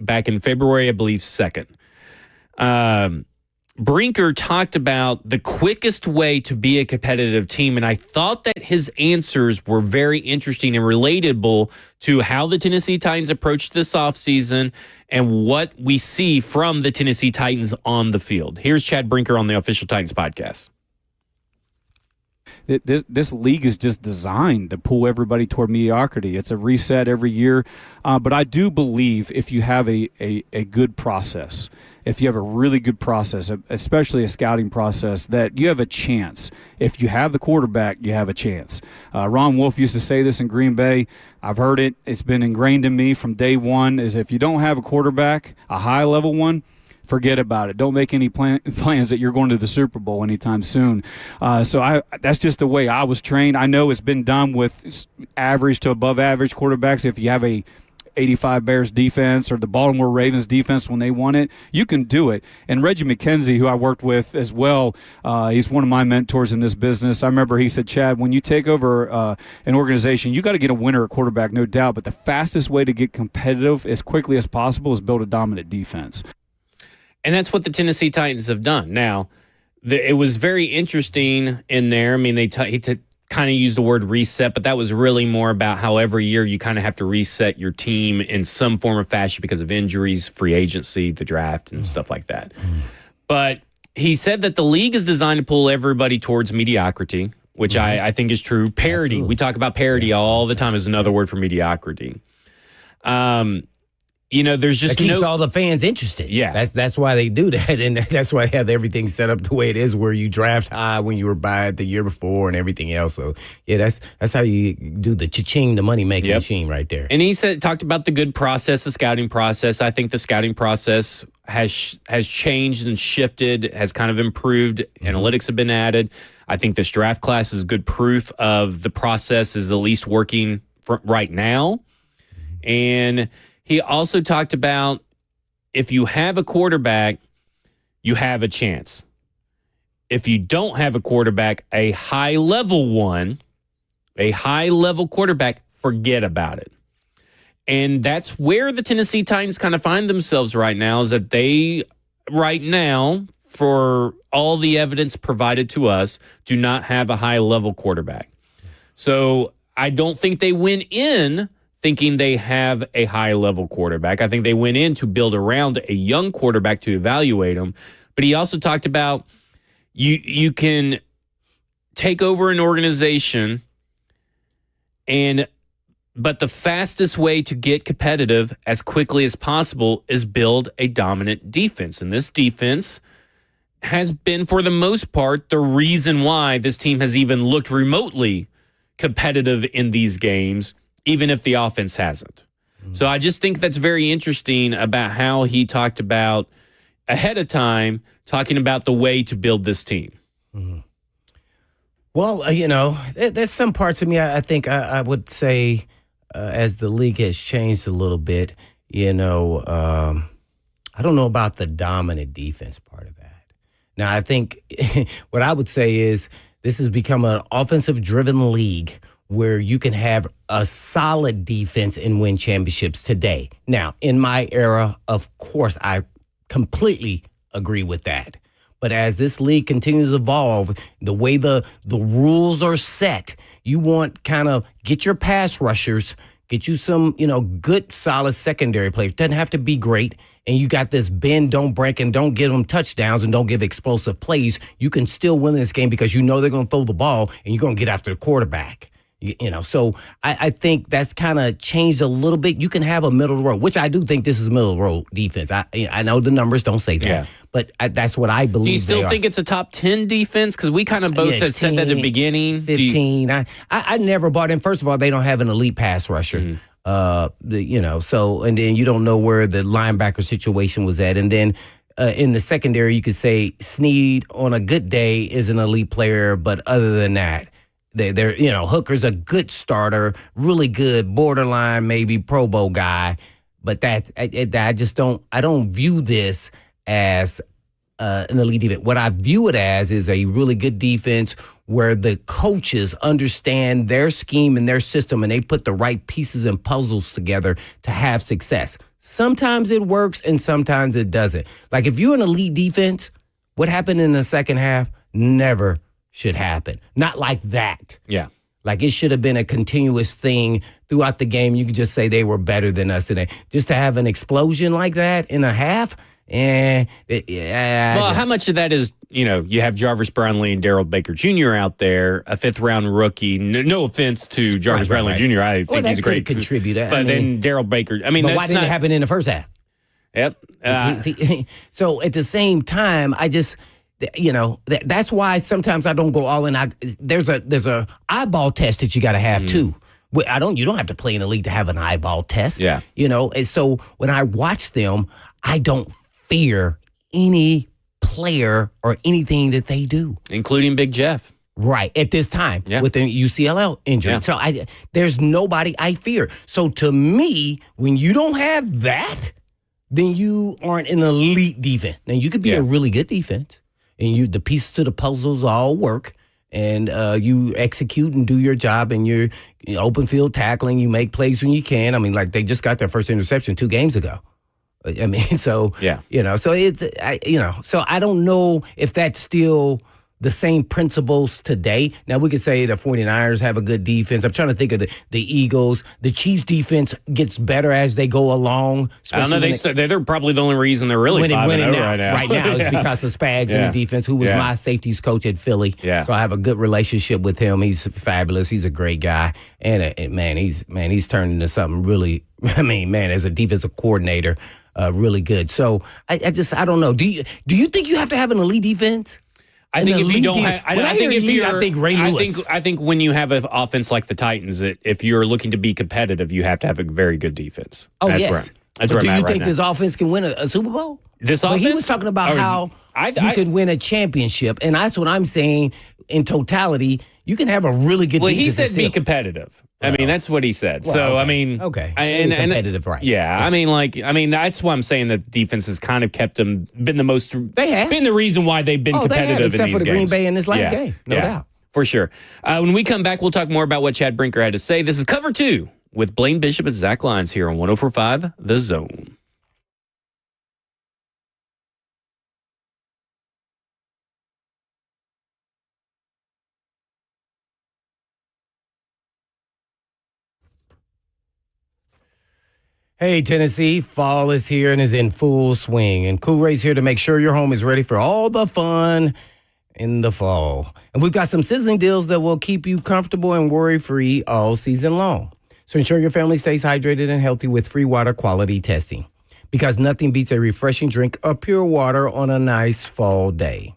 back in February, I believe 2nd, Brinker talked about the quickest way to be a competitive team, and I thought that his answers were very interesting and relatable to how the Tennessee Titans approached this offseason and what we see from the Tennessee Titans on the field. Here's Chad Brinker on the Official Titans podcast. This league is just designed to pull everybody toward mediocrity. It's a reset every year. But I do believe if you have a good process, if you have a really good process, especially a scouting process, that you have a chance. If you have the quarterback, you have a chance. Ron Wolf used to say this in Green Bay. I've heard it. It's been ingrained in me from day one, is if you don't have a quarterback, a high-level one, forget about it. Don't make any plans that you're going to the Super Bowl anytime soon. So that's just the way I was trained. I know it's been done with average to above average quarterbacks. If you have a 85 Bears defense or the Baltimore Ravens defense when they won it, you can do it. And Reggie McKenzie, who I worked with as well, he's one of my mentors in this business. I remember he said, Chad, when you take over an organization, you got to get a winner at quarterback, no doubt. But the fastest way to get competitive as quickly as possible is build a dominant defense. And that's what the Tennessee Titans have done. Now, it was very interesting in there. I mean, he kind of used the word reset, but that was really more about how every year you kind of have to reset your team in some form or fashion because of injuries, free agency, the draft, and stuff like that. But he said that the league is designed to pull everybody towards mediocrity, which I think is true. Parity. Absolutely. We talk about parity all the time as another word for mediocrity. There's just that keeps all the fans interested. Yeah, that's why they do that, and that's why they have everything set up the way it is, where you draft high when you were buying the year before and everything else. So yeah, that's how you do the cha-ching, the money making machine right there. And he talked about the good process, the scouting process. I think the scouting process has changed and shifted, has kind of improved. Analytics have been added. I think this draft class is good proof of the process is at least working right now, and he also talked about if you have a quarterback, you have a chance. If you don't have a quarterback, a high-level quarterback, forget about it. And that's where the Tennessee Titans kind of find themselves right now, is that they, right now, for all the evidence provided to us, do not have a high-level quarterback. So I don't think they went in thinking they have a high-level quarterback. I think they went in to build around a young quarterback to evaluate him. But he also talked about you can take over an organization, but the fastest way to get competitive as quickly as possible is build a dominant defense. And this defense has been, for the most part, the reason why this team has even looked remotely competitive in these games, even if the offense hasn't. So I just think that's very interesting about how he talked about ahead of time, talking about the way to build this team. Well, there's some parts of me, I think I would say, as the league has changed a little bit, I don't know about the dominant defense part of that. Now, I think what I would say is this has become an offensive-driven league where you can have a solid defense and win championships today. Now, in my era, of course, I completely agree with that. But as this league continues to evolve, the way the rules are set, you want kind of get your pass rushers, get you some, good, solid secondary players. Doesn't have to be great. And you got this bend, don't break, and don't give them touchdowns and don't give explosive plays. You can still win this game because you know they're going to throw the ball and you're going to get after the quarterback. So I think that's kind of changed a little bit. You can have a middle of the road, which I do think this is middle of the road defense. I know the numbers don't say that, but that's what I believe. Do you still think it's a top 10 defense? Because we kind of both had said that at the beginning. 15. I never bought in. First of all, they don't have an elite pass rusher. So, and then you don't know where the linebacker situation was at. And then in the secondary, you could say Snead on a good day is an elite player, but other than that, they're Hooker's a good starter, really good, borderline maybe Pro Bowl guy, but I just don't view this as an elite defense. What I view it as is a really good defense where the coaches understand their scheme and their system, and they put the right pieces and puzzles together to have success. Sometimes it works and sometimes it doesn't. Like if you're an elite defense, what happened in the second half never should happen. Not like that. Yeah. Like it should have been a continuous thing throughout the game. You could just say they were better than us today. Just to have an explosion like that in a half, well, how much of that is, you have Jarvis Brownlee and Daryl Baker Jr. out there, a 5th-round rookie. No offense to Jarvis Brownlee Jr. I think he's a great contributor. But then Daryl Baker, but why didn't it happen in the first half? Yep. So at the same time, I just, that's why sometimes I don't go all in. There's a eyeball test that you got to have too. You don't have to play in the league to have an eyeball test. Yeah. And so when I watch them, I don't fear any player or anything that they do, including Big Jeff. Right at this time with an UCLL injury. So there's nobody I fear. So to me, when you don't have that, then you aren't an elite defense. Now you could be a really good defense, and the pieces to the puzzles all work, and you execute and do your job, and you're open field tackling. You make plays when you can. I mean, like they just got their first interception 2 games ago. I mean, so so it's so I don't know if that's still the same principles today. Now, we could say the 49ers have a good defense. I'm trying to think of the Eagles. The Chiefs' defense gets better as they go along. I don't know. They're probably the only reason they're really winning 5-0 right now. Right now is because of Spags in the defense, who was my safeties coach at Philly. Yeah. So I have a good relationship with him. He's fabulous. He's a great guy. And he's turned into something really, as a defensive coordinator, really good. So I don't know. Do you think you have to have an elite defense? I think if you don't have, I think Ray Lewis. I think when you have an offense like the Titans, if you're looking to be competitive, you have to have a very good defense. Oh, that's yes. That's where do I'm at you think right this now. offense can win a Super Bowl? This offense? He was talking about how you could win a championship, and that's what I'm saying. In totality, you can have a really good defense. Well, he said be competitive. That's what he said. Well, okay. Okay. And competitive, right. Yeah, that's why I'm saying that defense has kind of kept them, been the most, they have been the reason why they've been competitive they have, except in these for the games. Green Bay in this last game. No doubt. For sure. When we come back, we'll talk more about what Chad Brinker had to say. This is Cover 2 with Blaine Bishop and Zach Lyons here on 104.5 The Zone. Hey, Tennessee, fall is here and is in full swing. And Cool Ray's here to make sure your home is ready for all the fun in the fall. And we've got some sizzling deals that will keep you comfortable and worry-free all season long. So ensure your family stays hydrated and healthy with free water quality testing. Because nothing beats a refreshing drink of pure water on a nice fall day.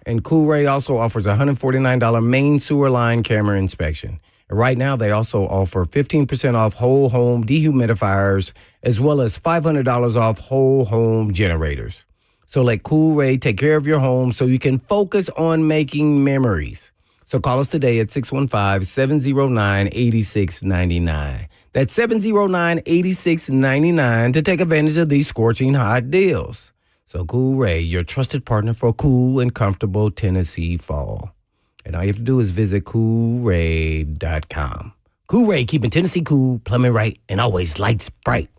And Cool Ray also offers a $149 main sewer line camera inspection. Right now, they also offer 15% off whole home dehumidifiers, as well as $500 off whole home generators. So let Cool Ray take care of your home so you can focus on making memories. So call us today at 615-709-8699. That's 709-8699 to take advantage of these scorching hot deals. So Cool Ray, your trusted partner for cool and comfortable Tennessee fall. And all you have to do is visit CoolRay.com. Cool Ray, keeping Tennessee cool, plumbing right, and always lights bright.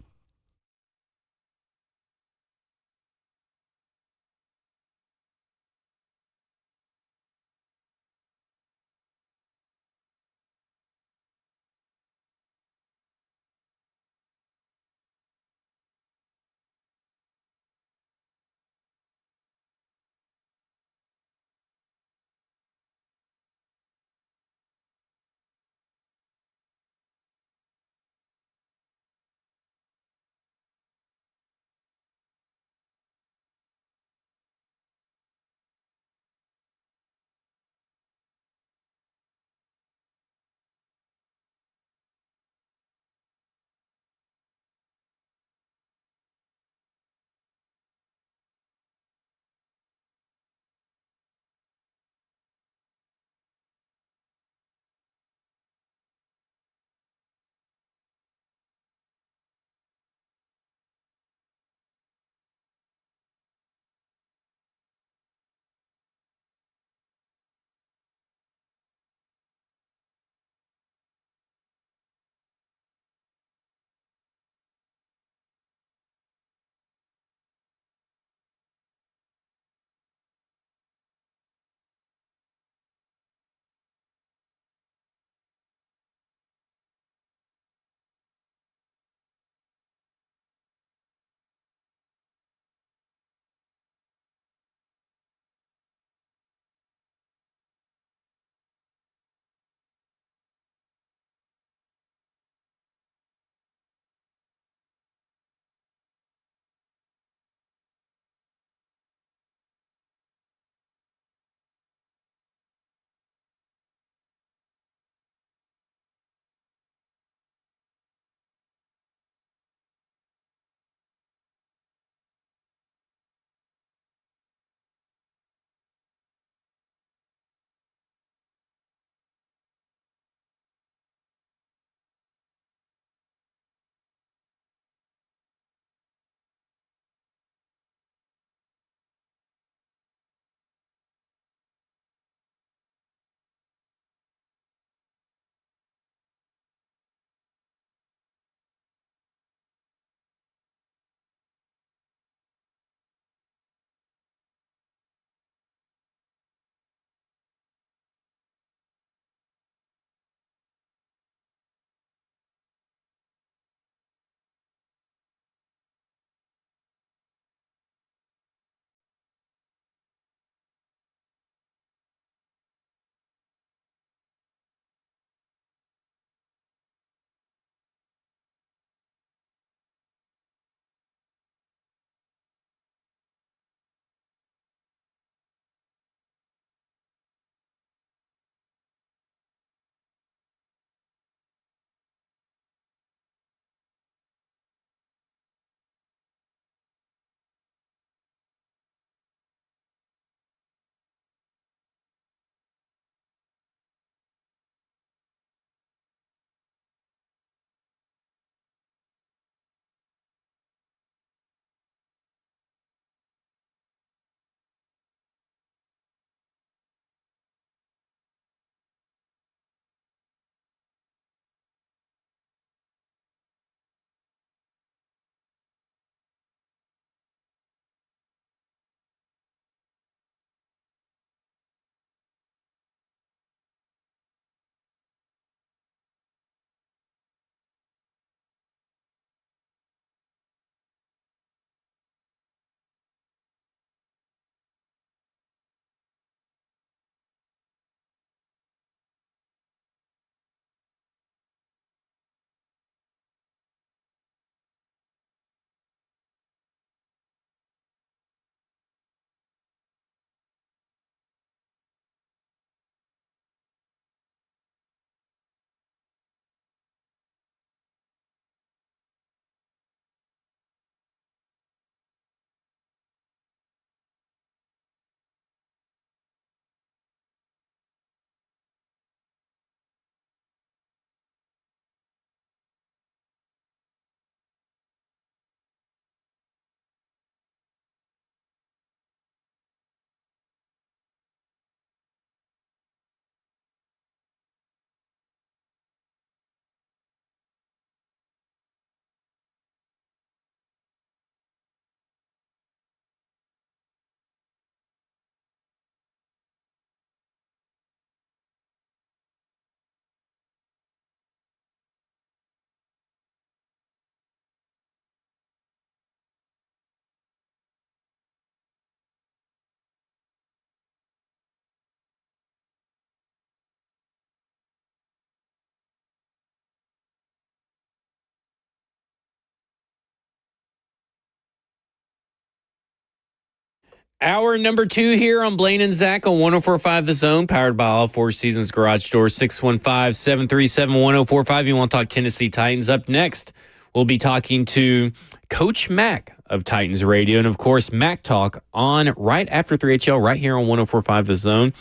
Hour number 2 here on Blaine and Zach on 104.5 The Zone, powered by All Four Seasons Garage Door, 615-737-1045. You want to talk Tennessee Titans? Up next, we'll be talking to Coach Mack of Titans Radio. And, of course, Mack Talk on right after 3HL right here on 104.5 The Zone.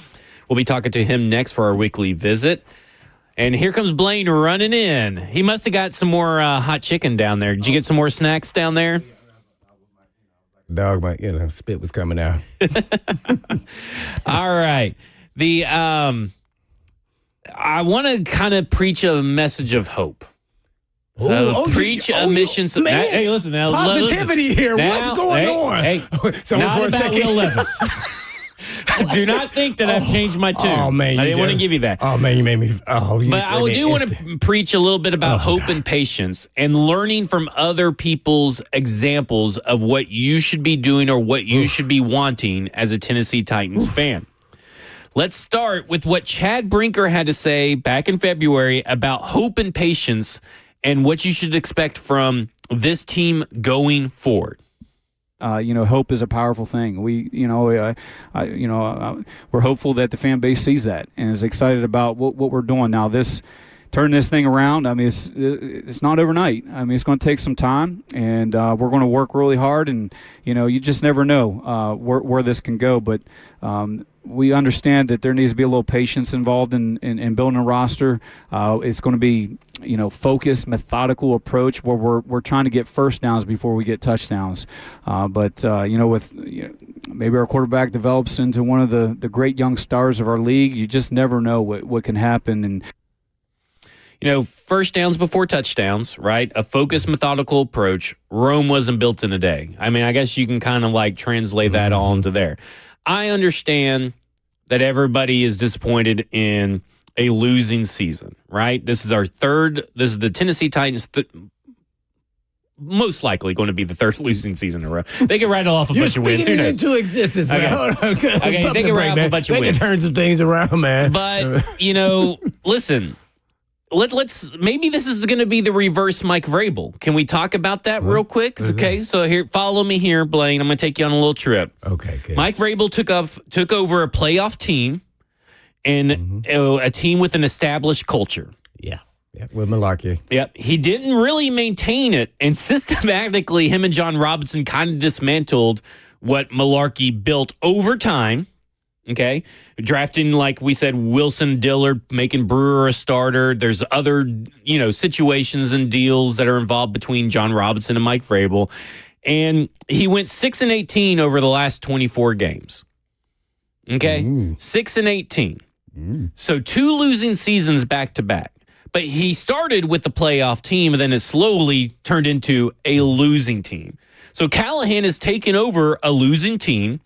We'll be talking to him next for our weekly visit. And here comes Blaine running in. He must have got some more hot chicken down there. Did you get some more snacks down there? Dog, spit was coming out. All right. I want to kind of preach a message of hope. So preach a mission. Man. Hey, listen now. Positivity here. Now, what's going on? Hey, not about Will Levis. Do not think that I've changed my tune. Oh, man. I didn't want to give you that. Oh, man, you made me. But I do want to preach a little bit about hope and patience and learning from other people's examples of what you should be doing or what you should be wanting as a Tennessee Titans fan. Let's start with what Chad Brinker had to say back in February about hope and patience and what you should expect from this team going forward. Hope is a powerful thing. We're hopeful that the fan base sees that and is excited about what we're doing now. Turn this thing around. I mean, it's not overnight. I mean, it's going to take some time, and we're going to work really hard. And you just never know where this can go. But we understand that there needs to be a little patience involved in building a roster. It's going to be focused, methodical approach where we're trying to get first downs before we get touchdowns. Maybe our quarterback develops into one of the great young stars of our league. You just never know what can happen. And first downs before touchdowns, right? A focused, methodical approach. Rome wasn't built in a day. I mean, I guess you can kind of translate that all into there. I understand that everybody is disappointed in a losing season, right? This is the Tennessee Titans most likely going to be the third losing season in a row. They can rattle off a bunch of wins. Who knows? Into existence, okay. man. Okay, they can rattle off a bunch of wins. They can turn some things around, man. But, listen, let's maybe this is going to be the reverse Mike Vrabel. Can we talk about that real quick? Okay, so here, follow me here, Blaine. I'm going to take you on a little trip. Okay, good. Mike Vrabel took over a playoff team and a team with an established culture. Yeah, with Malarkey. Yep. He didn't really maintain it, and systematically him and John Robinson kind of dismantled what Malarkey built over time. Okay, drafting, like we said, Wilson Dillard, making Brewer a starter. There's other, situations and deals that are involved between John Robinson and Mike Vrabel. And he went 6-18 over the last 24 games. Okay, 6-18. So 2 losing seasons back to back. But he started with the playoff team, and then it slowly turned into a losing team. So Callahan has taken over a losing team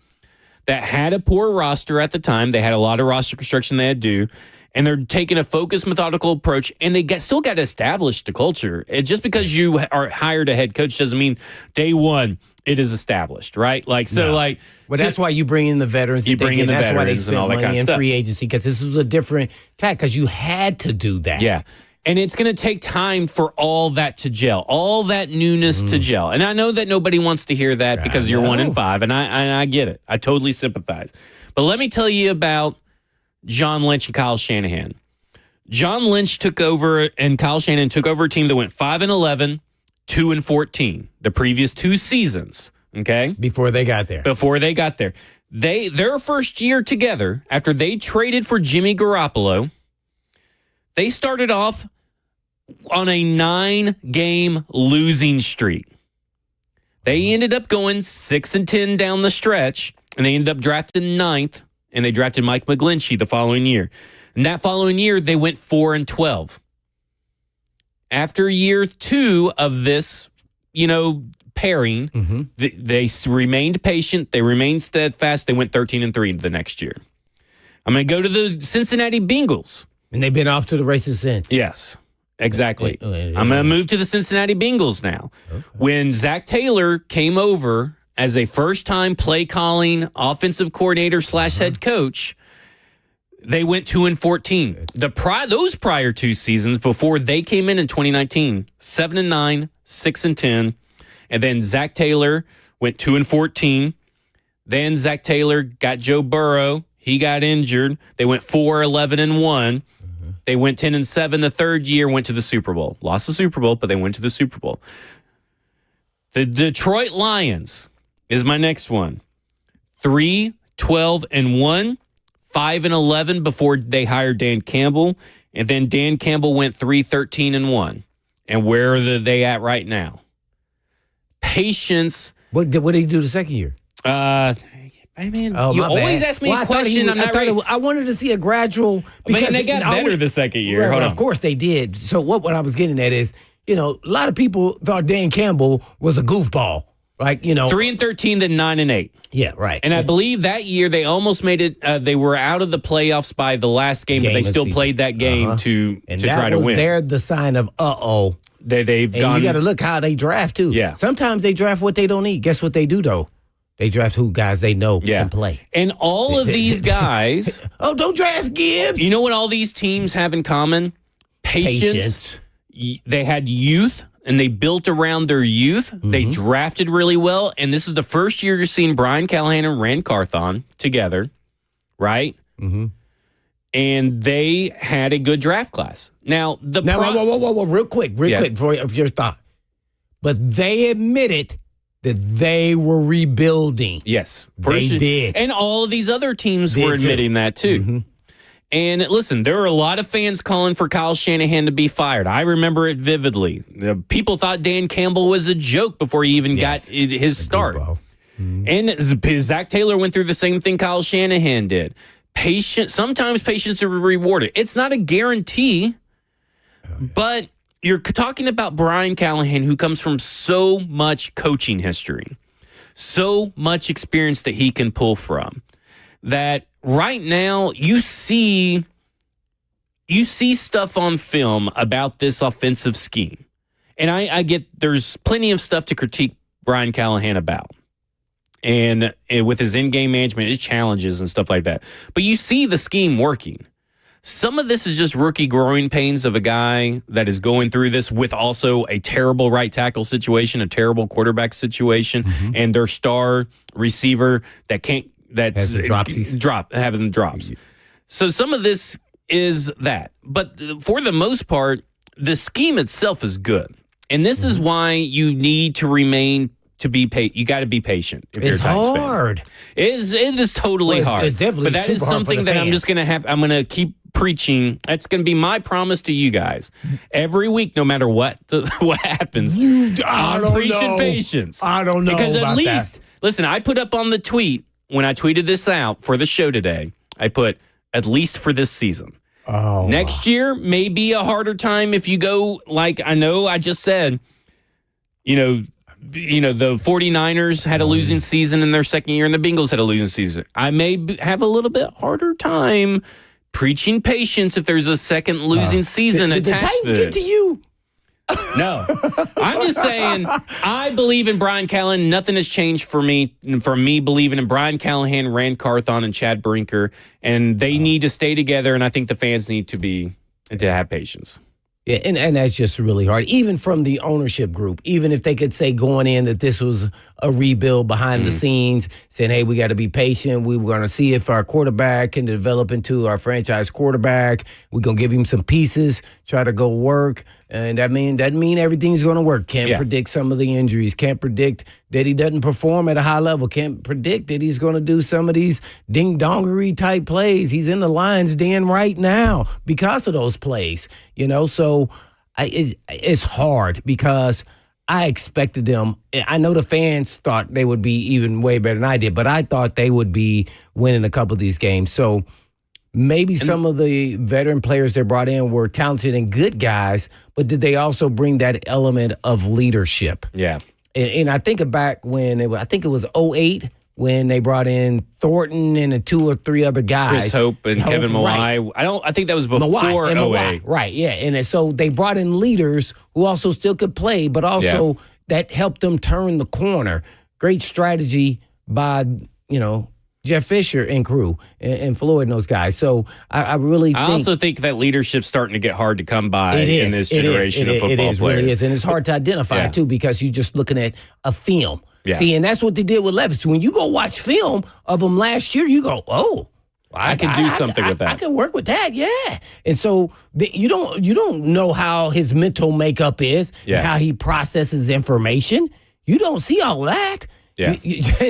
that had a poor roster at the time. They had a lot of roster construction they had to do, and they're taking a focused, methodical approach, and they still got to establish the culture. Just because you are hired a head coach doesn't mean day one it is established, right? Well, that's why you bring in the veterans. You bring in the veterans and all that kind of stuff. Free agency, because this was a different tack, because you had to do that. Yeah. And it's going to take time for all that to gel, all that newness to gel. And I know that nobody wants to hear that because you're 1-5, and I get it. I totally sympathize. But let me tell you about John Lynch and Kyle Shanahan. John Lynch took over, and Kyle Shanahan took over a team that went 5-11, 2-14, the previous 2 seasons. Okay, before they got there. Their first year together, after they traded for Jimmy Garoppolo, they started off on a 9-game losing streak. They ended up going 6-10 down the stretch, and they ended up drafting 9th, and they drafted Mike McGlinchey the following year. And that following year, they went 4-12. After year 2 of this, pairing, they remained patient. They remained steadfast. They went 13-3 the next year. I'm going to go to the Cincinnati Bengals. And they've been off to the races since. Yes, exactly. I'm going to move to the Cincinnati Bengals now. Okay. When Zach Taylor came over as a first-time play-calling offensive coordinator / head coach, they went 2-14. Those prior 2 seasons before they came in 2019, 7-9, 6-10, and then Zach Taylor went 2-14. Then Zach Taylor got Joe Burrow. He got injured. They went 4-11-1. They went 10-7 the third year, went to the Super Bowl. Lost the Super Bowl, but they went to the Super Bowl. The Detroit Lions is my next one. 3-12-1, 5-11 before they hired Dan Campbell. And then Dan Campbell went 3-13-1. And where are they at right now? Patience. What did he do the second year? I mean, you always ask me a question. I wanted to see a gradual. Because they got better the second year. Right, Hold on. Of course they did. So what I was getting at is, a lot of people thought Dan Campbell was a goofball. 3-13, then 9-8. Yeah, right. And I believe that year they almost made it. They were out of the playoffs by the last game, but they still played that game to try to win. They're the sign of They've gone. You got to look how they draft too. Yeah. Sometimes they draft what they don't need. Guess what they do though? They draft guys they know can play. And all of these guys. Don't draft Gibbs. You know what all these teams have in common? Patience. They had youth. And they built around their youth. Mm-hmm. They drafted really well. And this is the first year you're seeing Brian Callahan and Rand Carthon together, right? Mm-hmm. And they had a good draft class. Whoa, real quick before your thought. But they admitted that they were rebuilding. Yes. They did. And all of these other teams were admitting that too. Mm-hmm. And listen, there are a lot of fans calling for Kyle Shanahan to be fired. I remember it vividly. People thought Dan Campbell was a joke before he even got his start. Mm-hmm. And Zach Taylor went through the same thing Kyle Shanahan did. Sometimes patience are rewarded. It's not a guarantee, but you're talking about Brian Callahan, who comes from so much coaching history, so much experience that he can pull from, that right now you see stuff on film about this offensive scheme. And I get there's plenty of stuff to critique Brian Callahan about. And with his in-game management, his challenges and stuff like that. But you see the scheme working. Some of this is just rookie growing pains of a guy that is going through this with also a terrible right tackle situation, a terrible quarterback situation, and their star receiver having the drops. So some of this is that. But for the most part, the scheme itself is good. And this is why you need to remain to be patient. You got to be patient. If you're a Titans hard. Fan. It is totally hard. It's definitely but that is something that I'm just going to have. I'm going to keep preaching. That's going to be my promise to you guys every week, no matter what happens. I'm preaching patience. I don't know because about at least listen. I put up on the tweet when I tweeted this out for the show today. I put at least for this season. Next year may be a harder time if you go like I know I just said. The 49ers had a losing season in their second year, and the Bengals had a losing season. I may have a little bit harder time preaching patience if there's a second losing season attached to this. Did the Titans get to you? No. I'm just saying, I believe in Brian Callahan. Nothing has changed for me believing in Brian Callahan, Rand Carthon, and Chad Brinker, and they need to stay together, and I think the fans need to have patience. Yeah, and that's just really hard. Even from the ownership group, even if they could say going in that this was a rebuild behind the scenes, saying, hey, we got to be patient. We were going to see if our quarterback can develop into our franchise quarterback. We're going to give him some pieces, try to go work. And that mean everything's going to work. Can't predict some of the injuries. Can't predict that he doesn't perform at a high level. Can't predict that he's going to do some of these ding-dongery type plays. He's in the Lions den right now because of those plays. So it's hard because I expected them. I know the fans thought they would be even way better than I did, but I thought they would be winning a couple of these games. So maybe some of the veteran players they brought in were talented and good guys, but did they also bring that element of leadership? Yeah. And I think back when I think it was 2008 when they brought in Thornton and the 2 or 3 other guys. Chris Hope and Kevin Mawai. Right. I think that was before 08. Right, yeah. And so they brought in leaders who also still could play, but also that helped them turn the corner. Great strategy by, Jeff Fisher and crew and Floyd and those guys. So I really think. I also think that leadership's starting to get hard to come by in this generation of football players. It really is. And it's hard to identify, too, because you're just looking at a film. Yeah. See, and that's what they did with Levis. When you go watch film of him last year, you go, oh. I can do something with that. I can work with that, yeah. And so you don't know how his mental makeup is, and how he processes information. You don't see all that. Yeah.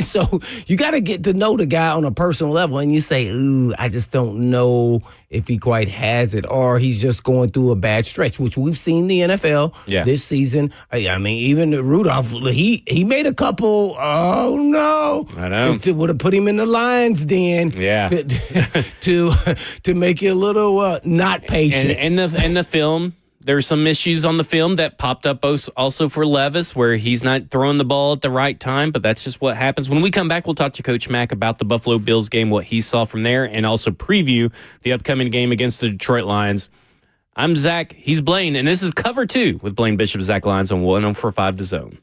So you got to get to know the guy on a personal level, and you say, ooh, I just don't know if he quite has it, or he's just going through a bad stretch, which we've seen the NFL this season. I mean, even Rudolph, he made a couple, oh no. I know. It would have put him in the lion's den to make you a little not patient. And the film, there's some issues on the film that popped up also for Levis where he's not throwing the ball at the right time, but that's just what happens. When we come back, we'll talk to Coach Mack about the Buffalo Bills game, what he saw from there, and also preview the upcoming game against the Detroit Lions. I'm Zach. He's Blaine, and this is Cover 2 with Blaine Bishop, Zach Lyons on 104.5 The Zone.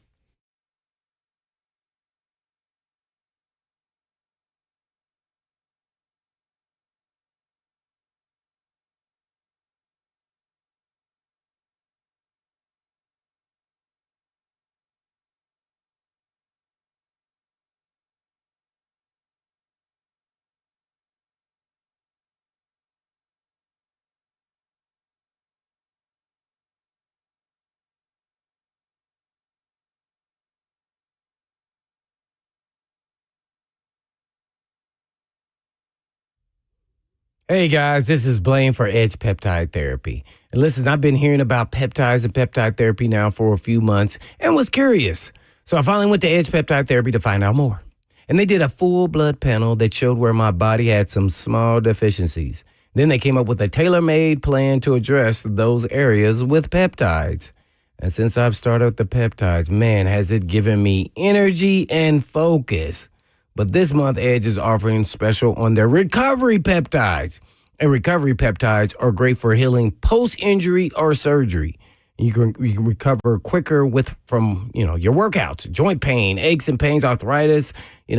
Hey guys, this is Blaine for Edge Peptide Therapy. And listen, I've been hearing about peptides and peptide therapy now for a few months and was curious. So I finally went to Edge Peptide Therapy to find out more. And they did a full blood panel that showed where my body had some small deficiencies. Then they came up with a tailor-made plan to address those areas with peptides. And since I've started the peptides, man, has it given me energy and focus. But this month, Edge is offering special on their recovery peptides. And recovery peptides are great for healing post-injury or surgery. You can recover quicker from your workouts, joint pain, aches and pains, arthritis,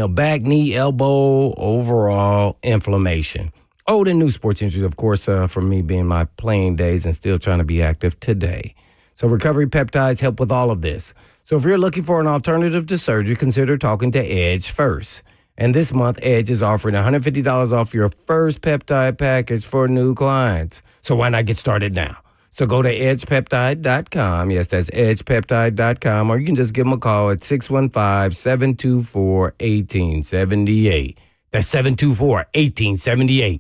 back, knee, elbow, overall inflammation. Old and new sports injuries, of course, for me being my playing days and still trying to be active today. So recovery peptides help with all of this. So if you're looking for an alternative to surgery, consider talking to Edge first. And this month, Edge is offering $150 off your first peptide package for new clients. So why not get started now? So go to edgepeptide.com. Yes, that's edgepeptide.com. Or you can just give them a call at 615-724-1878. That's 724-1878.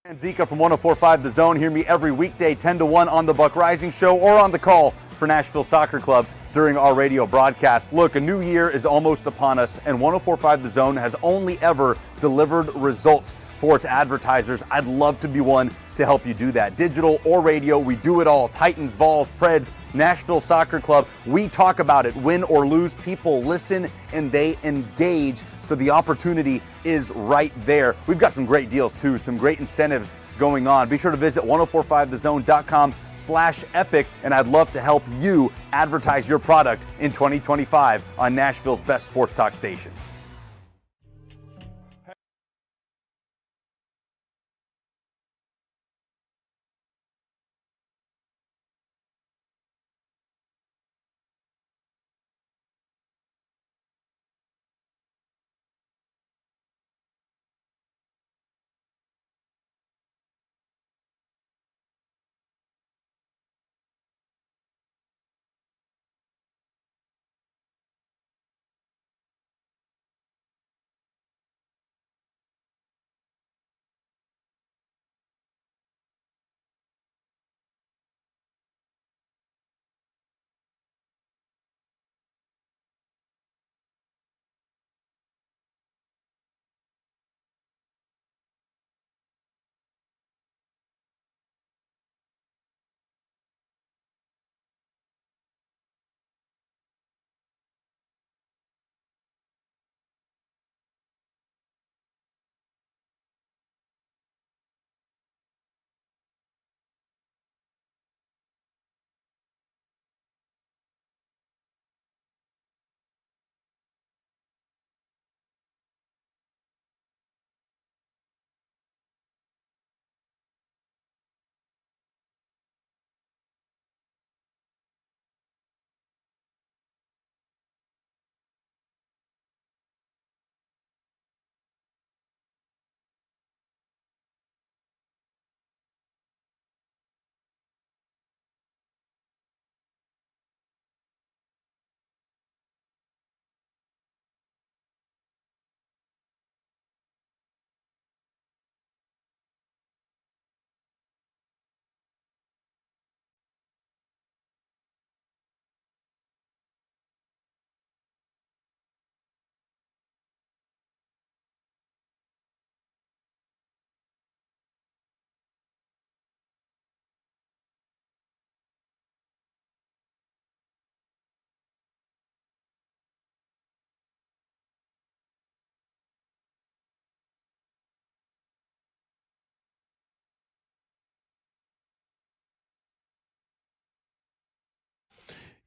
And Zika from 104.5 The Zone. Hear me every weekday 10 to 1 on the Buck Rising Show or on the call for Nashville Soccer Club during our radio broadcast. Look, a new year is almost upon us, and 104.5 The Zone has only ever delivered results for its advertisers. I'd love to be one to help you do that. Digital or radio, we do it all. Titans, Vols, Preds, Nashville Soccer Club. We talk about it. Win or lose, people listen and they engage. So the opportunity is right there. We've got some great deals too, some great incentives going on. Be sure to visit 1045thezone.com/epic, and I'd love to help you advertise your product in 2025 on Nashville's best sports talk station.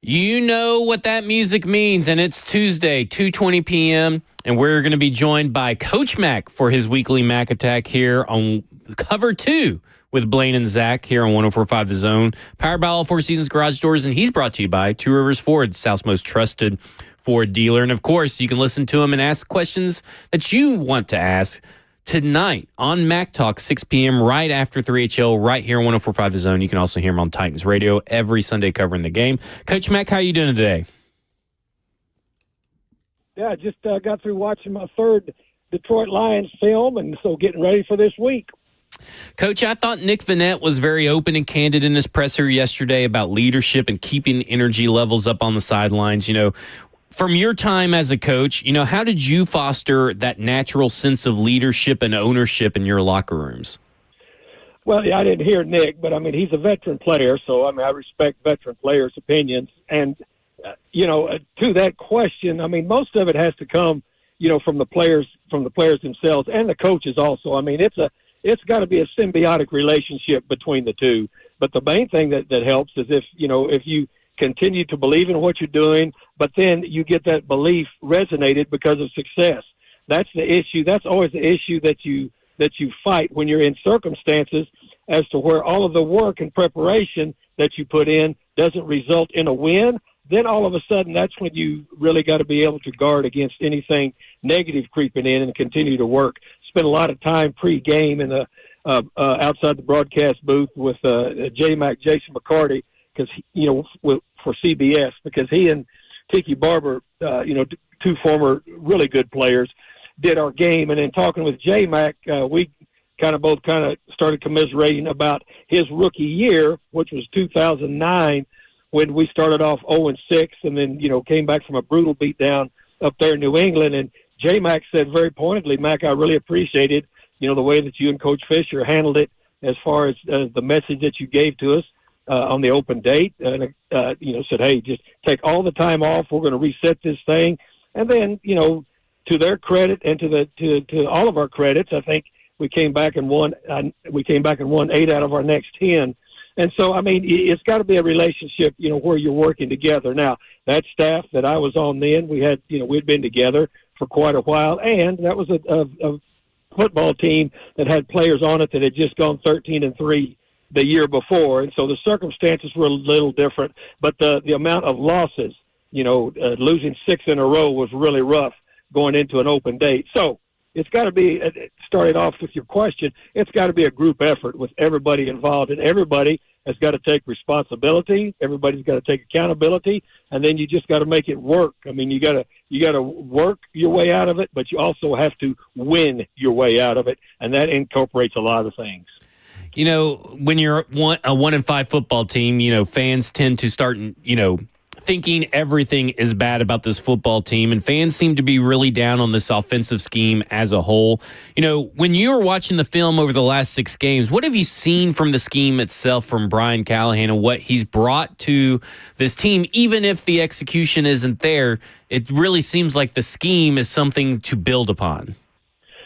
You know what that music means, and it's Tuesday, 2:20 p.m., and we're going to be joined by Coach Mack for his weekly Mack Attack here on Cover 2 with Blaine and Zach here on 104.5 The Zone, powered by all Four Seasons Garage Doors, and he's brought to you by Two Rivers Ford, South's most trusted Ford dealer. And, of course, you can listen to him and ask questions that you want to ask tonight on Mac Talk, 6 p.m. right after 3HL, right here on 104.5 The Zone. You can also hear him on Titans Radio every Sunday covering the game. Coach Mack, how are you doing today? Yeah, I just got through watching my third Detroit Lions film, and so getting ready for this week. Coach, I thought Nick Vannett was very open and candid in his presser yesterday about leadership and keeping energy levels up on the sidelines. You know, from your time as a coach, you know, how did you foster that natural sense of leadership and ownership in your locker rooms? Well, yeah, I didn't hear Nick, but I mean, he's a veteran player, so I mean, I respect veteran players' opinions. And to that question, I mean, most of it has to come, from the players themselves and the coaches also. I mean, it's got to be a symbiotic relationship between the two. But the main thing that helps is if you continue to believe in what you're doing, but then you get that belief resonated because of success. That's the issue. That's always the issue that you fight when you're in circumstances as to where all of the work and preparation that you put in doesn't result in a win. Then all of a sudden, that's when you really got to be able to guard against anything negative creeping in and continue to work. Spend a lot of time pre-game in the outside the broadcast booth with Mack, Jason McCarty, because for CBS, because he and Tiki Barber, two former really good players, did our game. And then talking with Mack, we both started commiserating about his rookie year, which was 2009, when we started off 0-6, and then came back from a brutal beatdown up there in New England. And J-Mac said very pointedly, Mack, I really appreciated the way that you and Coach Fisher handled it as far as the message that you gave to us on the open date, and said, hey, just take all the time off. We're going to reset this thing. And then, to their credit and to all of our credits, I think we came back and won 8 out of our next 10. And so, I mean, it's got to be a relationship, where you're working together. Now, that staff that I was on then, we'd been together for quite a while, and that was a football team that had players on it that had just gone 13-3 the year before, and so the circumstances were a little different. But the amount of losses, losing 6 in a row was really rough going into an open date. So it's got to be, starting off with your question, it's got to be a group effort with everybody involved, and everybody has got to take responsibility. Everybody's got to take accountability, and then you just got to make it work. I mean, you got to work your way out of it, but you also have to win your way out of it, and that incorporates a lot of things. When you're a 1-5 football team, fans tend to start, thinking everything is bad about this football team, and fans seem to be really down on this offensive scheme as a whole. When you were watching the film over the last 6 games, what have you seen from the scheme itself from Brian Callahan and what he's brought to this team? Even if the execution isn't there, it really seems like the scheme is something to build upon.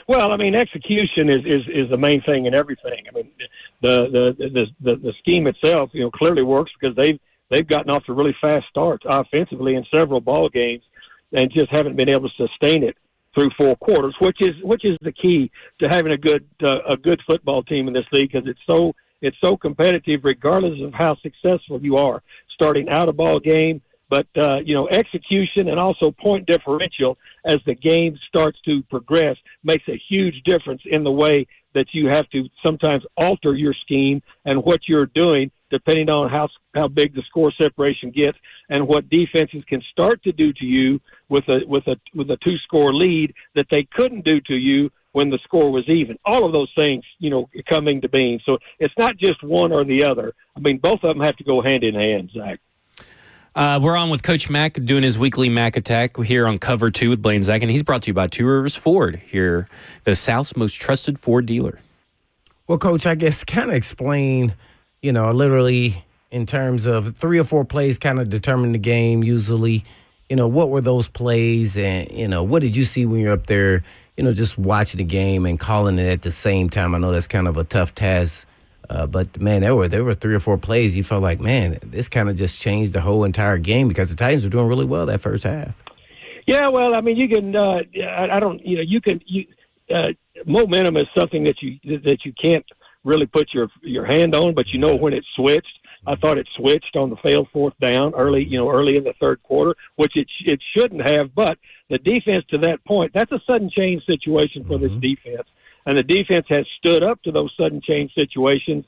Well, I mean, execution is the main thing in everything. I mean, the scheme itself, clearly works because they've gotten off to really fast starts offensively in several ball games, and just haven't been able to sustain it through 4 quarters, which is the key to having a good football team in this league, because it's so competitive regardless of how successful you are starting out a ball game. But execution and also point differential as the game starts to progress makes a huge difference in the way that you have to sometimes alter your scheme and what you're doing, depending on how big the score separation gets and what defenses can start to do to you with a 2-score lead that they couldn't do to you when the score was even. All of those things, coming to being. So it's not just one or the other. I mean, both of them have to go hand in hand, Zach. We're on with Coach Mack doing his weekly Mack Attack here on Cover 2 with Blaine Zach, and he's brought to you by Two Rivers Ford, here, the South's most trusted Ford dealer. Well, Coach, I guess kind of explain, literally in terms of 3 or 4 plays kind of determine the game usually. What were those plays, and, what did you see when you're up there, just watching the game and calling it at the same time? I know that's kind of a tough task. But, man, there were 3 or 4 plays you felt like, man, this kind of just changed the whole entire game because the Titans were doing really well that first half. Yeah, well, I mean, you can momentum is something that you can't really put your hand on, but when it switched. I thought it switched on the failed 4th down early in the 3rd quarter, which it shouldn't have. But the defense to that point, that's a sudden change situation for this defense. And the defense has stood up to those sudden change situations,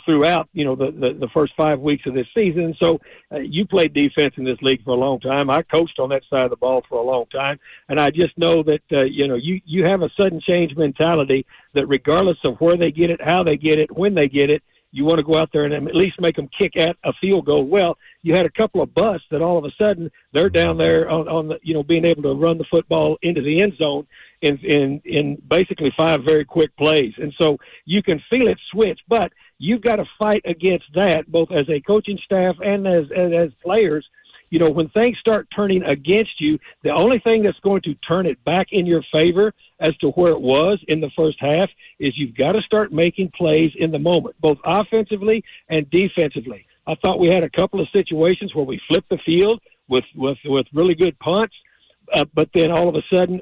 throughout, the first 5 weeks of this season. So you played defense in this league for a long time. I coached on that side of the ball for a long time. And I just know that, you have a sudden change mentality that regardless of where they get it, how they get it, when they get it, you want to go out there and at least make them kick at a field goal. Well, you had a couple of busts that all of a sudden they're down there on the, being able to run the football into the end zone in basically 5 very quick plays. And so you can feel it switch, but you've got to fight against that both as a coaching staff and as players. When things start turning against you, the only thing that's going to turn it back in your favor as to where it was in the first half is you've got to start making plays in the moment, both offensively and defensively. I thought we had a couple of situations where we flipped the field with really good punts, but then all of a sudden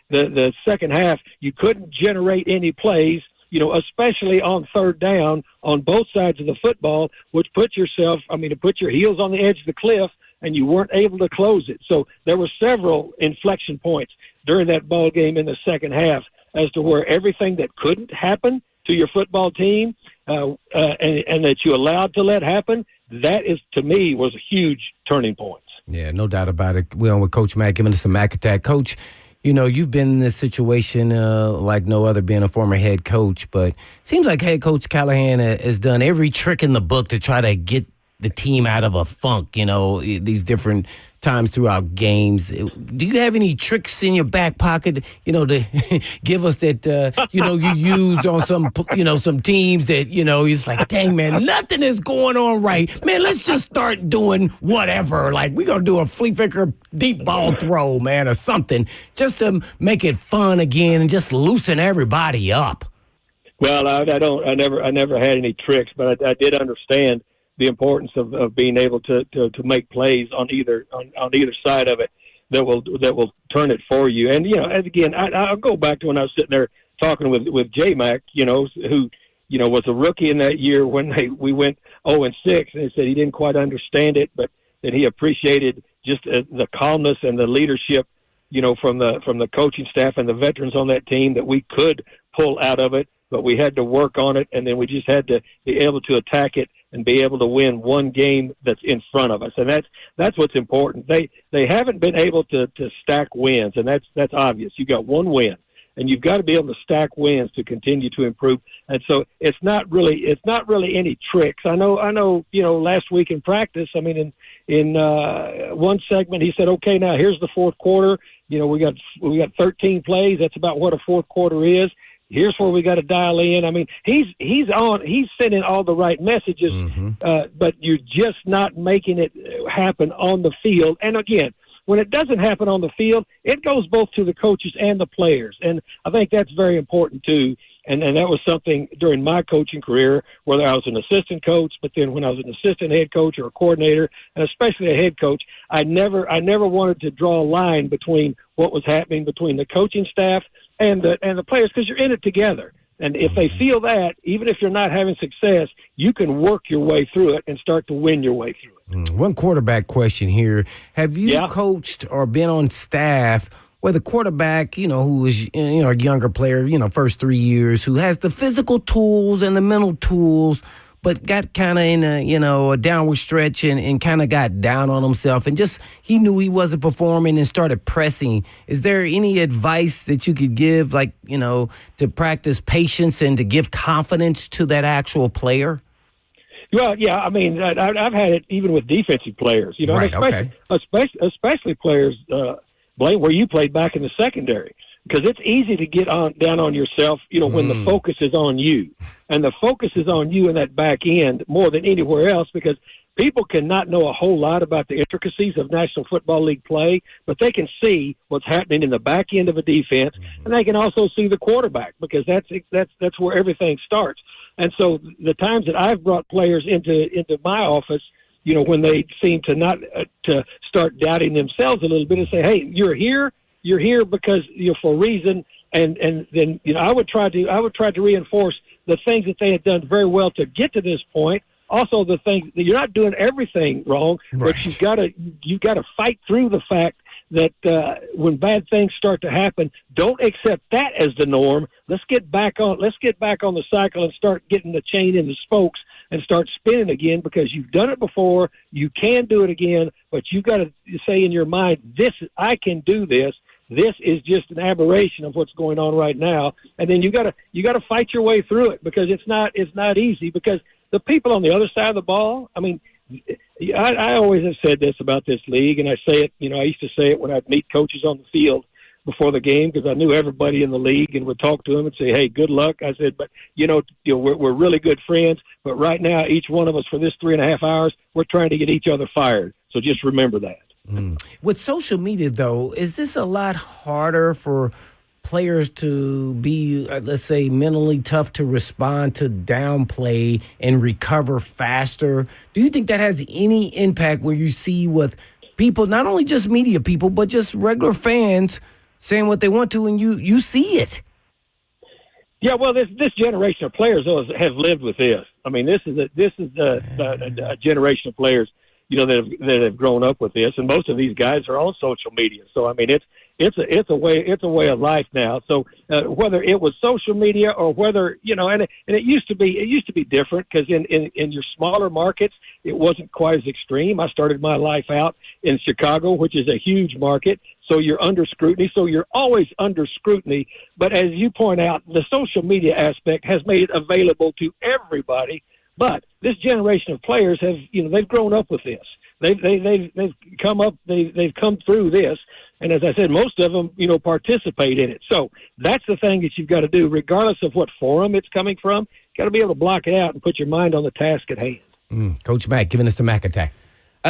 the second half, you couldn't generate any plays, especially on 3rd down on both sides of the football, which put your heels on the edge of the cliff, and you weren't able to close it. So there were several inflection points during that ball game in the second half as to where everything that couldn't happen to your football team and that you allowed to let happen, that is, to me, was a huge turning point. Yeah, no doubt about it. We're on with Coach Mack, giving us a Mack Attack. Coach, you've been in this situation like no other, being a former head coach, but seems like head coach Callahan has done every trick in the book to try to get the team out of a funk, these different times throughout games. Do you have any tricks in your back pocket, to give us that, you used on some teams that, it's like, dang, man, nothing is going on right. Man, let's just start doing whatever. Like, we're going to do a flea flicker deep ball throw, man, or something, just to make it fun again and just loosen everybody up. Well, I never had any tricks, but I did understand the importance of being able to make plays on either side of it that will turn it for you. And as again, I'll go back to when I was sitting there talking with Mack, who was a rookie in that year when we went 0-6, and he said he didn't quite understand it, but that he appreciated just the calmness and the leadership, from the coaching staff and the veterans on that team, that we could pull out of it, but we had to work on it, and then we just had to be able to attack it and be able to win one game that's in front of us. And that's what's important. They haven't been able to stack wins, and that's obvious. You got one win, and you've got to be able to stack wins to continue to improve. And so it's not really any tricks. I know, last week in practice, I mean, in one segment, he said, okay, now here's the fourth quarter. We got 13 plays. That's about what a fourth quarter is. Here's where we got to dial in. I mean, he's sending all the right messages, but you're just not making it happen on the field. And again, when it doesn't happen on the field, it goes both to the coaches and the players. And I think that's very important too. And that was something during my coaching career, whether I was an assistant coach, but then when I was an assistant head coach or a coordinator, and especially a head coach, I never wanted to draw a line between what was happening between the coaching staff and the players, because you're in it together. And if they feel that, even if you're not having success, you can work your way through it and start to win your way through it. One quarterback question here. Have you coached or been on staff where the quarterback, who is, a younger player, first 3 years, who has the physical tools and the mental tools, but got kind of in a downward stretch and kind of got down on himself and just he knew he wasn't performing and started pressing? Is there any advice that you could give, like, to practice patience and to give confidence to that actual player? Well, yeah, I mean, I've had it even with defensive players, right, especially players, Blaine, where you played back in the secondary. Because it's easy to get down on yourself, when the focus is on you. And the focus is on you in that back end more than anywhere else, because people cannot know a whole lot about the intricacies of National Football League play, but they can see what's happening in the back end of a defense, and they can also see the quarterback, because that's where everything starts. And so the times that I've brought players into my office, when they seem to not to start doubting themselves a little bit and say, hey, you're here because for a reason, and then I would try to reinforce the things that they had done very well to get to this point. Also, the things that you're not doing everything wrong, right, but you've got to fight through the fact that when bad things start to happen, don't accept that as the norm. Let's get back on the cycle and start getting the chain in the spokes and start spinning again, because you've done it before. You can do it again, but you've got to say in your mind, I can do this. This is just an aberration of what's going on right now. And then you got to fight your way through it, because it's not easy, because the people on the other side of the ball, I mean, I always have said this about this league, and I say it, I used to say it when I'd meet coaches on the field before the game, because I knew everybody in the league and would talk to them and say, hey, good luck. I said, but, we're really good friends, but right now, each one of us for this 3.5 hours, we're trying to get each other fired. So just remember that. With social media, though, is this a lot harder for players to be, let's say, mentally tough to respond to downplay and recover faster? Do you think that has any impact where you see with people, not only just media people, but just regular fans saying what they want to, and you see it? Yeah, well, this generation of players have lived with this. I mean, this is a generation of players that have grown up with this, and most of these guys are on social media. So I mean, it's a way of life now. So whether it was social media or whether and it used to be different because in your smaller markets it wasn't quite as extreme. I started my life out in Chicago, which is a huge market, so you're under scrutiny. So you're always under scrutiny. But as you point out, the social media aspect has made it available to everybody. But this generation of players have they've grown up with this. They've come through this, and as I said, most of them participate in it. So that's the thing that you've got to do, regardless of what forum it's coming from. You've got to be able to block it out and put your mind on the task at hand. Coach Mack giving us the Mack attack.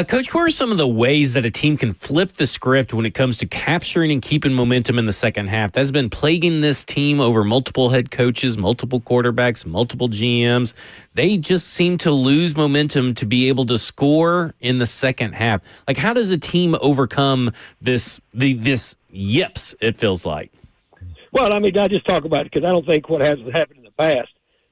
Coach, what are some of the ways that a team can flip the script when it comes to capturing and keeping momentum in the second half? That's been plaguing this team over multiple head coaches, multiple quarterbacks, multiple GMs. They just seem to lose momentum to be able to score in the second half. Like, how does a team overcome this yips, it feels like? Well, I mean, I just talk about it because I don't think what has happened in the past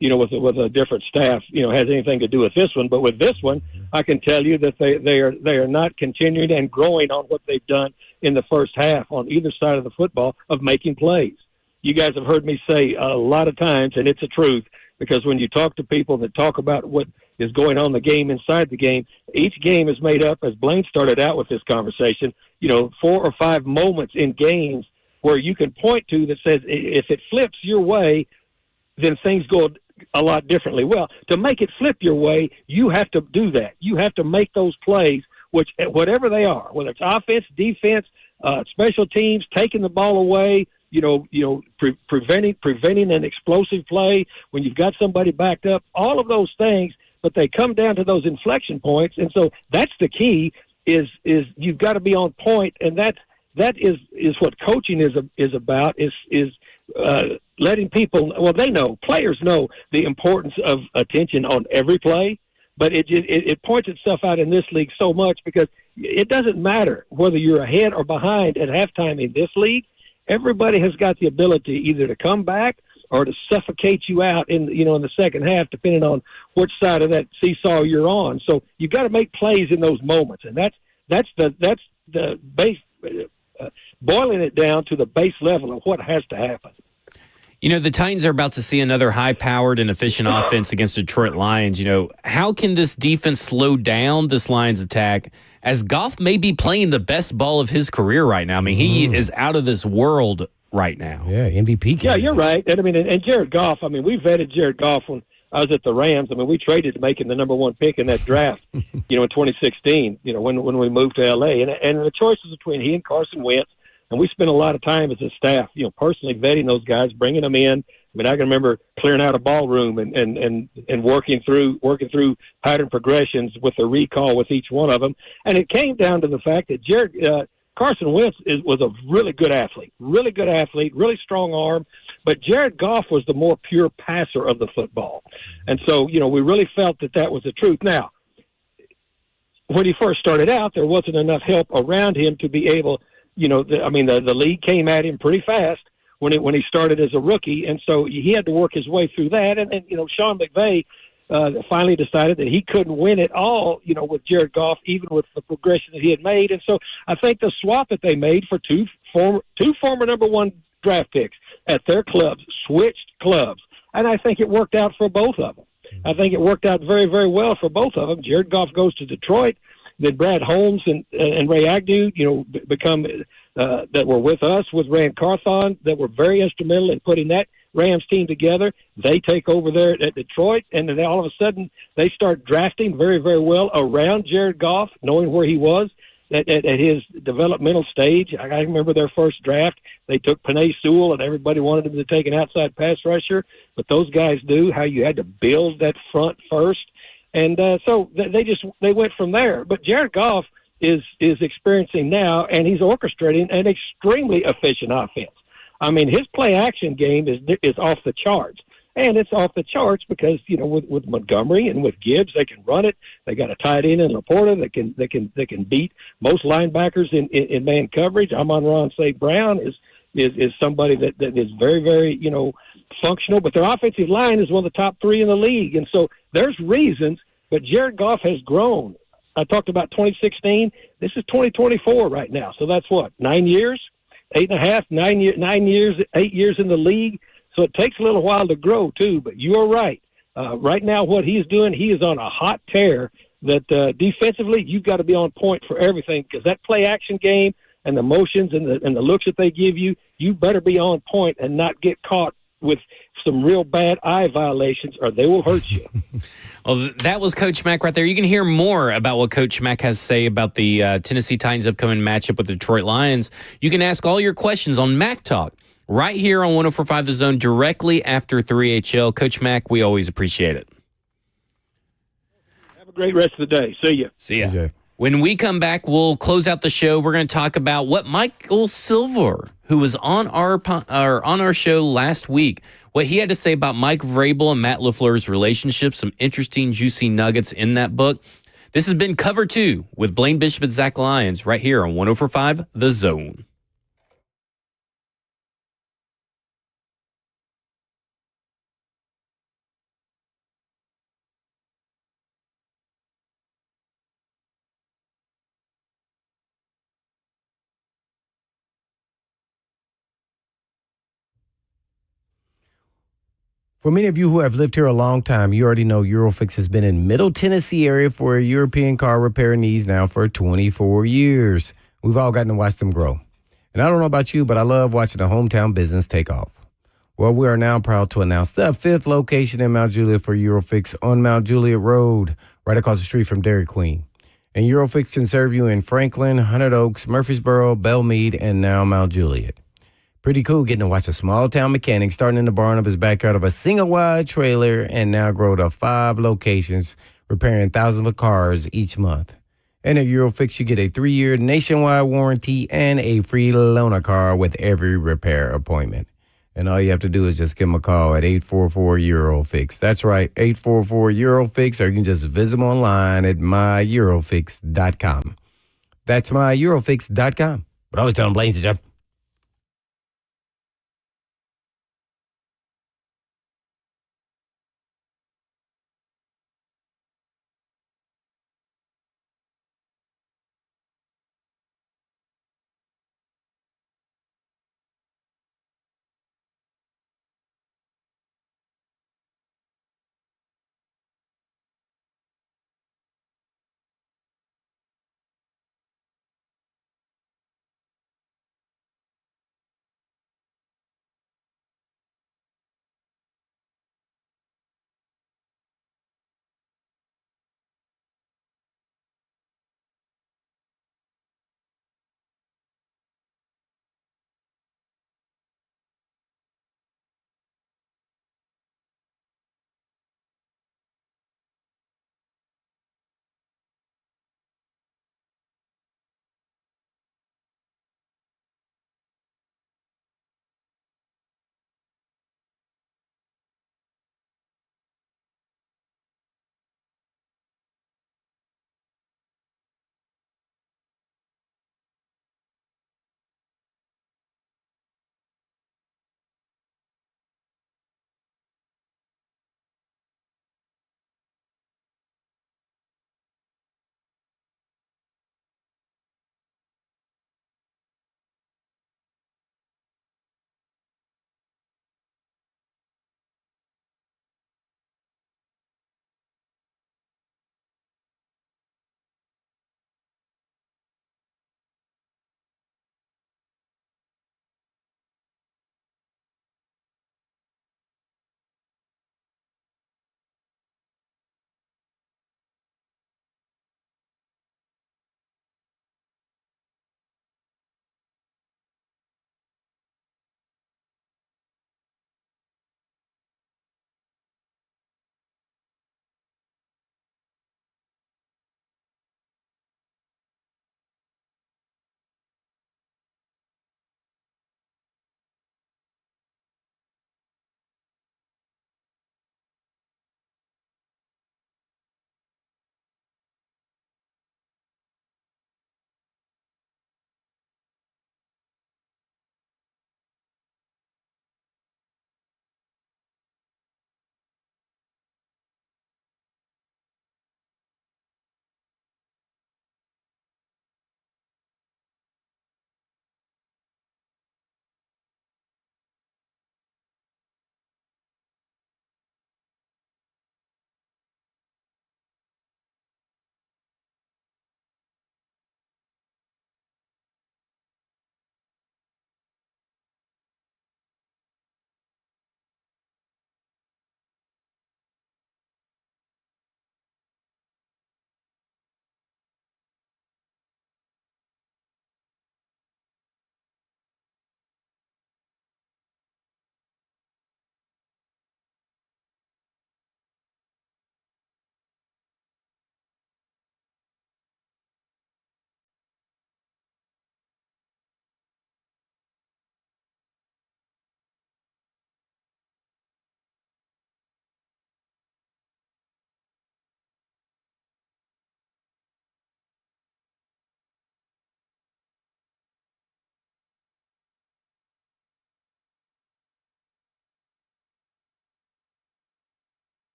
with a different staff, has anything to do with this one. But with this one, I can tell you that they are not continuing and growing on what they've done in the first half on either side of the football of making plays. You guys have heard me say a lot of times, and it's a truth, because when you talk to people that talk about what is going on in the game inside the game, each game is made up, as Blaine started out with this conversation, 4 or 5 moments in games where you can point to that says if it flips your way, then things go a lot differently. Well, to make it flip your way, you have to do that. You have to make those plays, which whatever they are, whether it's offense, defense, special teams, taking the ball away, preventing an explosive play when you've got somebody backed up, all of those things, but they come down to those inflection points. And so that's the key is you've got to be on point. And that is what coaching is about, is letting people, players know the importance of attention on every play, but it points itself out in this league so much because it doesn't matter whether you're ahead or behind at halftime in this league. Everybody has got the ability either to come back or to suffocate you out in the second half, depending on which side of that seesaw you're on. So you've got to make plays in those moments, and that's the base. Boiling it down to the base level of what has to happen. The Titans are about to see another high-powered and efficient offense against Detroit Lions. How can this defense slow down this Lions attack as Goff may be playing the best ball of his career right now? I mean, he is out of this world right now. Yeah, MVP. Yeah, you're right. And I mean, and Jared Goff, I mean, we vetted Jared Goff when I was at the Rams. I mean, we traded to make him the number 1 pick in that draft, in 2016, when we moved to L.A. And the choice was between he and Carson Wentz. And we spent a lot of time as a staff, personally vetting those guys, bringing them in. I mean, I can remember clearing out a ballroom and working through pattern progressions with a recall with each one of them. And it came down to the fact that Carson Wentz was a really good athlete, really strong arm. But Jared Goff was the more pure passer of the football. And so, we really felt that was the truth. Now, when he first started out, there wasn't enough help around him to be able – the league came at him pretty fast when he started as a rookie, and so he had to work his way through that. And Sean McVay finally decided that he couldn't win it all, with Jared Goff, even with the progression that he had made. And so I think the swap that they made for two former number 1 draft picks at their clubs, switched clubs, and I think it worked out for both of them. I think it worked out very, very well for both of them. Jared Goff goes to Detroit. Then Brad Holmes and Ray Agnew, become that were with us with Rand Carthon, that were very instrumental in putting that Rams team together. They take over there at Detroit, and then all of a sudden they start drafting very, very well around Jared Goff, knowing where he was at his developmental stage. I remember their first draft. They took Penei Sewell, and everybody wanted him to take an outside pass rusher, but those guys knew how you had to build that front first. And so they went from there. But Jared Goff is experiencing now, and he's orchestrating an extremely efficient offense. I mean, his play-action game is off the charts. And it's off the charts because, with Montgomery and with Gibbs, they can run it. They got a tight end in Laporta that can beat most linebackers in man coverage. Amon-Ra St. Brown is somebody that is very, very, functional. But their offensive line is one of the top 3 in the league. And so there's reasons, but Jared Goff has grown. I talked about 2016. This is 2024 right now. So that's 9 years? 8.5, 9 years, 8 years in the league. So it takes a little while to grow too. But you are right. Right now, what he's doing, he is on a hot tear. That defensively, you've got to be on point for everything, because that play action game and the motions and the looks that they give you, you better be on point and not get caught with some real bad eye violations, or they will hurt you. Well, that was Coach Mack right there. You can hear more about what Coach Mack has to say about the Tennessee Titans' upcoming matchup with the Detroit Lions. You can ask all your questions on Mack Talk right here on 104.5 The Zone directly after 3HL. Coach Mack, we always appreciate it. Have a great rest of the day. See you. See ya. When we come back, we'll close out the show. We're going to talk about what Michael Silver, who was on our show last week, what he had to say about Mike Vrabel and Matt LaFleur's relationship. Some interesting, juicy nuggets in that book. This has been Cover 2 with Blaine Bishop and Zach Lyons right here on 104.5 The Zone. For many of you who have lived here a long time, you already know Eurofix has been in Middle Tennessee area for European car repair needs now for 24 years. We've all gotten to watch them grow. And I don't know about you, but I love watching a hometown business take off. Well, we are now proud to announce the 5th location in Mount Juliet for Eurofix on Mount Juliet Road, right across the street from Dairy Queen. And Eurofix can serve you in Franklin, Hundred Oaks, Murfreesboro, Belmead, and now Mount Juliet. Pretty cool getting to watch a small-town mechanic starting in the barn of his backyard of a single-wide trailer and now grow to 5 locations, repairing thousands of cars each month. And at Eurofix, you get a 3-year nationwide warranty and a free loaner car with every repair appointment. And all you have to do is just give them a call at 844-EUROFIX. That's right, 844-EUROFIX, or you can just visit them online at myEurofix.com. That's myEurofix.com. But I was telling Blaine, Jeff.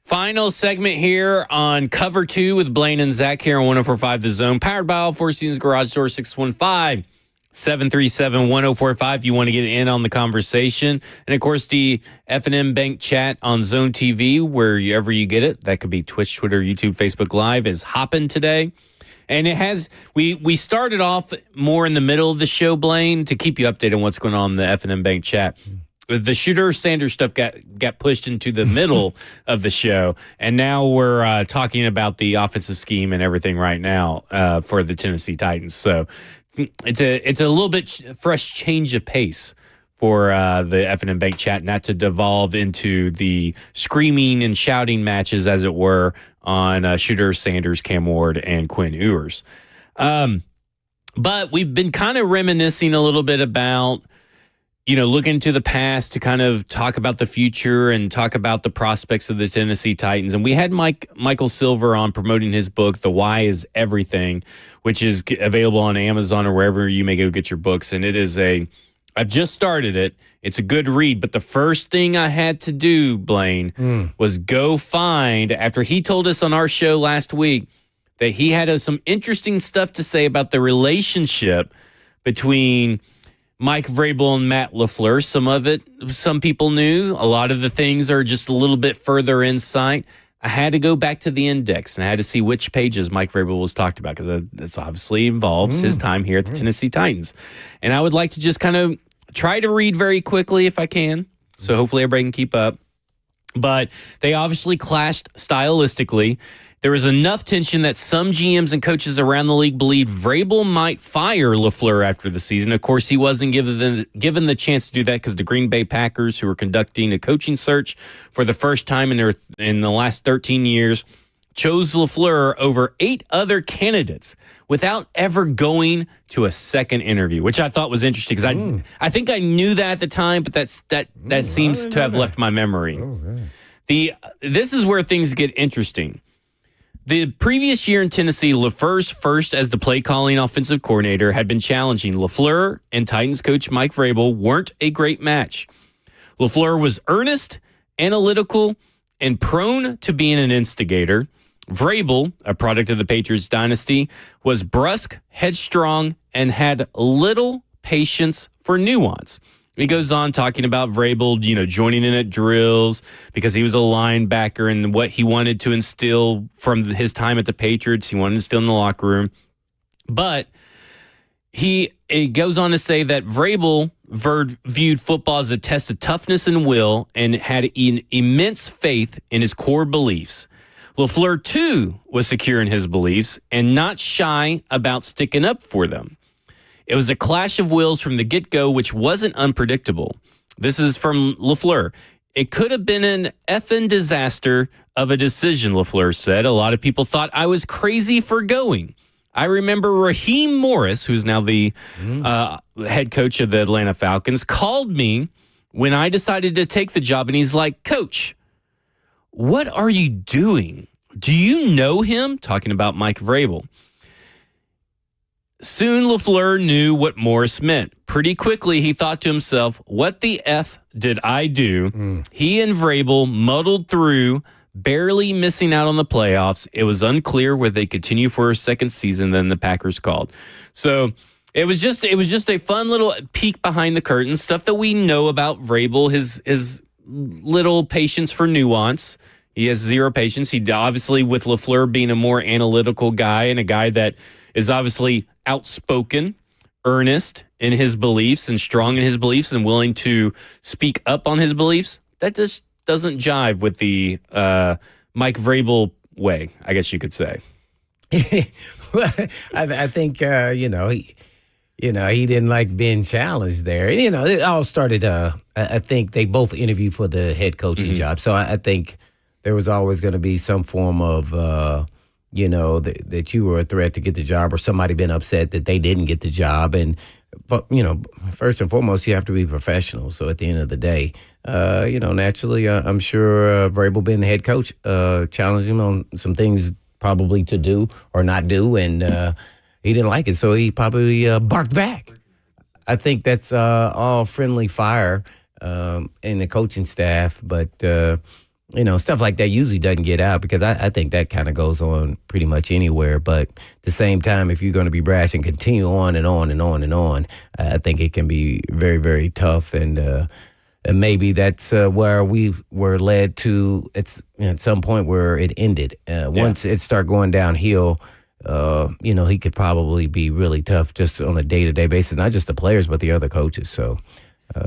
Final segment here on Cover 2 with Blaine and Zach here on 104.5 The Zone, powered by All Four Seasons Garage Door, 615-737-1045 if you want to get in on the conversation. And, of course, the F&M Bank chat on Zone TV, wherever you get it. That could be Twitch, Twitter, YouTube, Facebook Live, is hopping today. And it has, we started off more in the middle of the show, Blaine, to keep you updated on what's going on in the F&M Bank chat. The Shooter Sanders stuff got pushed into the middle of the show, and now we're talking about the offensive scheme and everything right now for the Tennessee Titans. So it's a little bit fresh change of pace for the F&M Bank chat, not to devolve into the screaming and shouting matches, as it were, on Shooter Sanders, Cam Ward, and Quinn Ewers. But we've been kind of reminiscing a little bit about, looking to the past to kind of talk about the future and talk about the prospects of the Tennessee Titans. And we had Michael Silver on promoting his book, The Why is Everything, which is available on Amazon or wherever you may go get your books. And I've just started it. It's a good read. But the first thing I had to do, Blaine, was go find, after he told us on our show last week that he had some interesting stuff to say about the relationship between Mike Vrabel and Matt LaFleur. Some of it, some people knew. A lot of the things are just a little bit further insight. I had to go back to the index, and I had to see which pages Mike Vrabel was talked about, because it obviously involves his time here at the Tennessee Titans. And I would like to just kind of try to read very quickly if I can, so hopefully everybody can keep up. But they obviously clashed stylistically. There was enough tension that some GMs and coaches around the league believed Vrabel might fire LaFleur after the season. Of course, he wasn't given the chance to do that because the Green Bay Packers, who were conducting a coaching search for the first time in the last 13 years, chose LaFleur over 8 other candidates without ever going to a second interview, which I thought was interesting because I think I knew that at the time, but that seems to have left my memory. This is where things get interesting. The previous year in Tennessee, LaFleur's first as the play-calling offensive coordinator had been challenging. LaFleur and Titans coach Mike Vrabel weren't a great match. LaFleur was earnest, analytical, and prone to being an instigator. Vrabel, a product of the Patriots dynasty, was brusque, headstrong, and had little patience for nuance. He goes on talking about Vrabel, joining in at drills because he was a linebacker and what he wanted to instill from his time at the Patriots. He wanted to instill in the locker room. But it goes on to say that Vrabel viewed football as a test of toughness and will and had immense faith in his core beliefs. LaFleur, too, was secure in his beliefs and not shy about sticking up for them. It was a clash of wills from the get-go, which wasn't unpredictable. This is from LaFleur. It could have been an effing disaster of a decision, LaFleur said. A lot of people thought I was crazy for going. I remember Raheem Morris, who's now the head coach of the Atlanta Falcons, called me when I decided to take the job, and he's like, "Coach, what are you doing? Do you know him?" Talking about Mike Vrabel. Soon LaFleur knew what Morris meant. Pretty quickly, he thought to himself, what the F did I do? He and Vrabel muddled through, barely missing out on the playoffs. It was unclear whether they continue for a second season, then the Packers called. So it was just a fun little peek behind the curtain, stuff that we know about Vrabel, his little patience for nuance. He has zero patience. He obviously, with LaFleur being a more analytical guy and a guy that is obviously outspoken, earnest in his beliefs and strong in his beliefs and willing to speak up on his beliefs, that just doesn't jive with the Mike Vrabel way, I guess you could say. I think, he didn't like being challenged there. It all started, I think they both interviewed for the head coaching job. So I think there was always going to be some form of, that you were a threat to get the job, or somebody been upset that they didn't get the job. And, first and foremost, you have to be professional. So at the end of the day, naturally, I'm sure Vrabel, being the head coach, challenged him on some things probably to do or not do. And he didn't like it. So he probably barked back. I think that's all friendly fire in the coaching staff. But, stuff like that usually doesn't get out because I think that kind of goes on pretty much anywhere. But at the same time, if you're going to be brash and continue on and on and on and on, I think it can be very, very tough. And maybe that's where we were led to at some point where it ended. Once it started going downhill, he could probably be really tough just on a day-to-day basis, not just the players, but the other coaches. So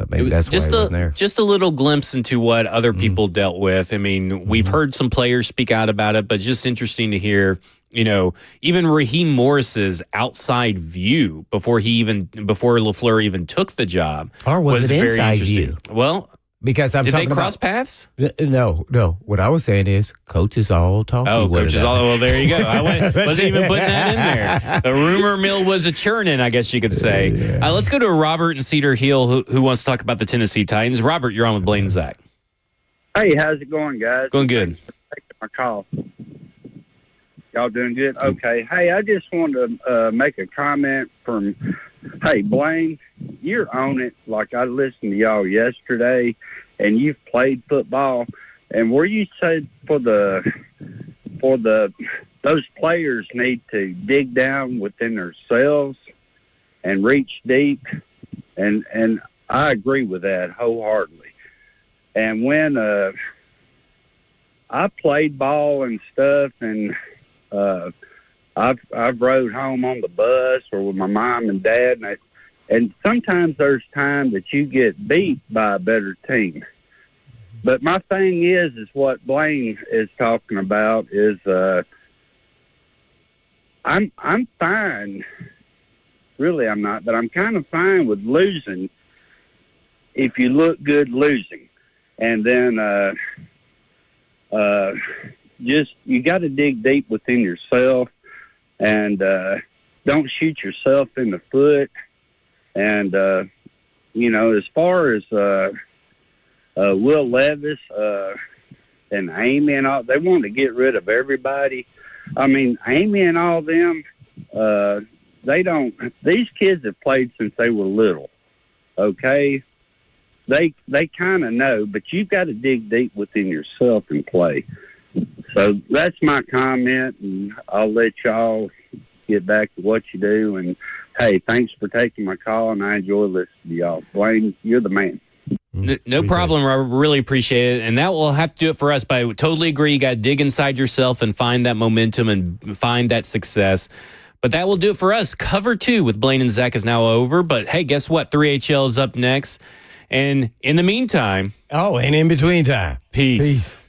maybe that's why he wasn't there. Just a little glimpse into what other people dealt with. I mean, we've heard some players speak out about it, but just interesting to hear, even Raheem Morris's outside view before LaFleur even took the job or was it very inside interesting. view? Well, because did they cross paths? No. What I was saying is coaches all talking. Oh, coaches all. Well, there you go. I wasn't even putting that in there. The rumor mill was a churning, I guess you could say. Yeah. Let's go to Robert in Cedar Hill who wants to talk about the Tennessee Titans. Robert, you're on with Blaine and Zach. Hey, how's it going, guys? Going good. Thanks for taking my call. Y'all doing good? Okay. Hey, I just wanted to make a comment from, hey, Blaine, you're on it. Like I listened to y'all yesterday, and you've played football, and where you said those players need to dig down within themselves and reach deep, and I agree with that wholeheartedly. And when I played ball and stuff, and I've rode home on the bus or with my mom and dad, and sometimes there's times that you get beat by a better team. But my thing is what Blaine is talking about is I'm fine. Really, I'm not, but I'm kind of fine with losing if you look good losing. And then just you got to dig deep within yourself and don't shoot yourself in the foot. And, as far as Will Levis and Amy and all, they want to get rid of everybody. I mean, Amy and all them, these kids have played since they were little, okay? They kind of know, but you've got to dig deep within yourself and play. So that's my comment, and I'll let y'all get back to what you do. And, hey, thanks for taking my call, and I enjoy listening to y'all. Blaine, you're the man. No problem, Robert. Really appreciate it. And that will have to do it for us. But I totally agree. You got to dig inside yourself and find that momentum and find that success. But that will do it for us. Cover 2 with Blaine and Zach is now over. But, hey, guess what? 3HL is up next. And in the meantime. Oh, and in between time. Peace.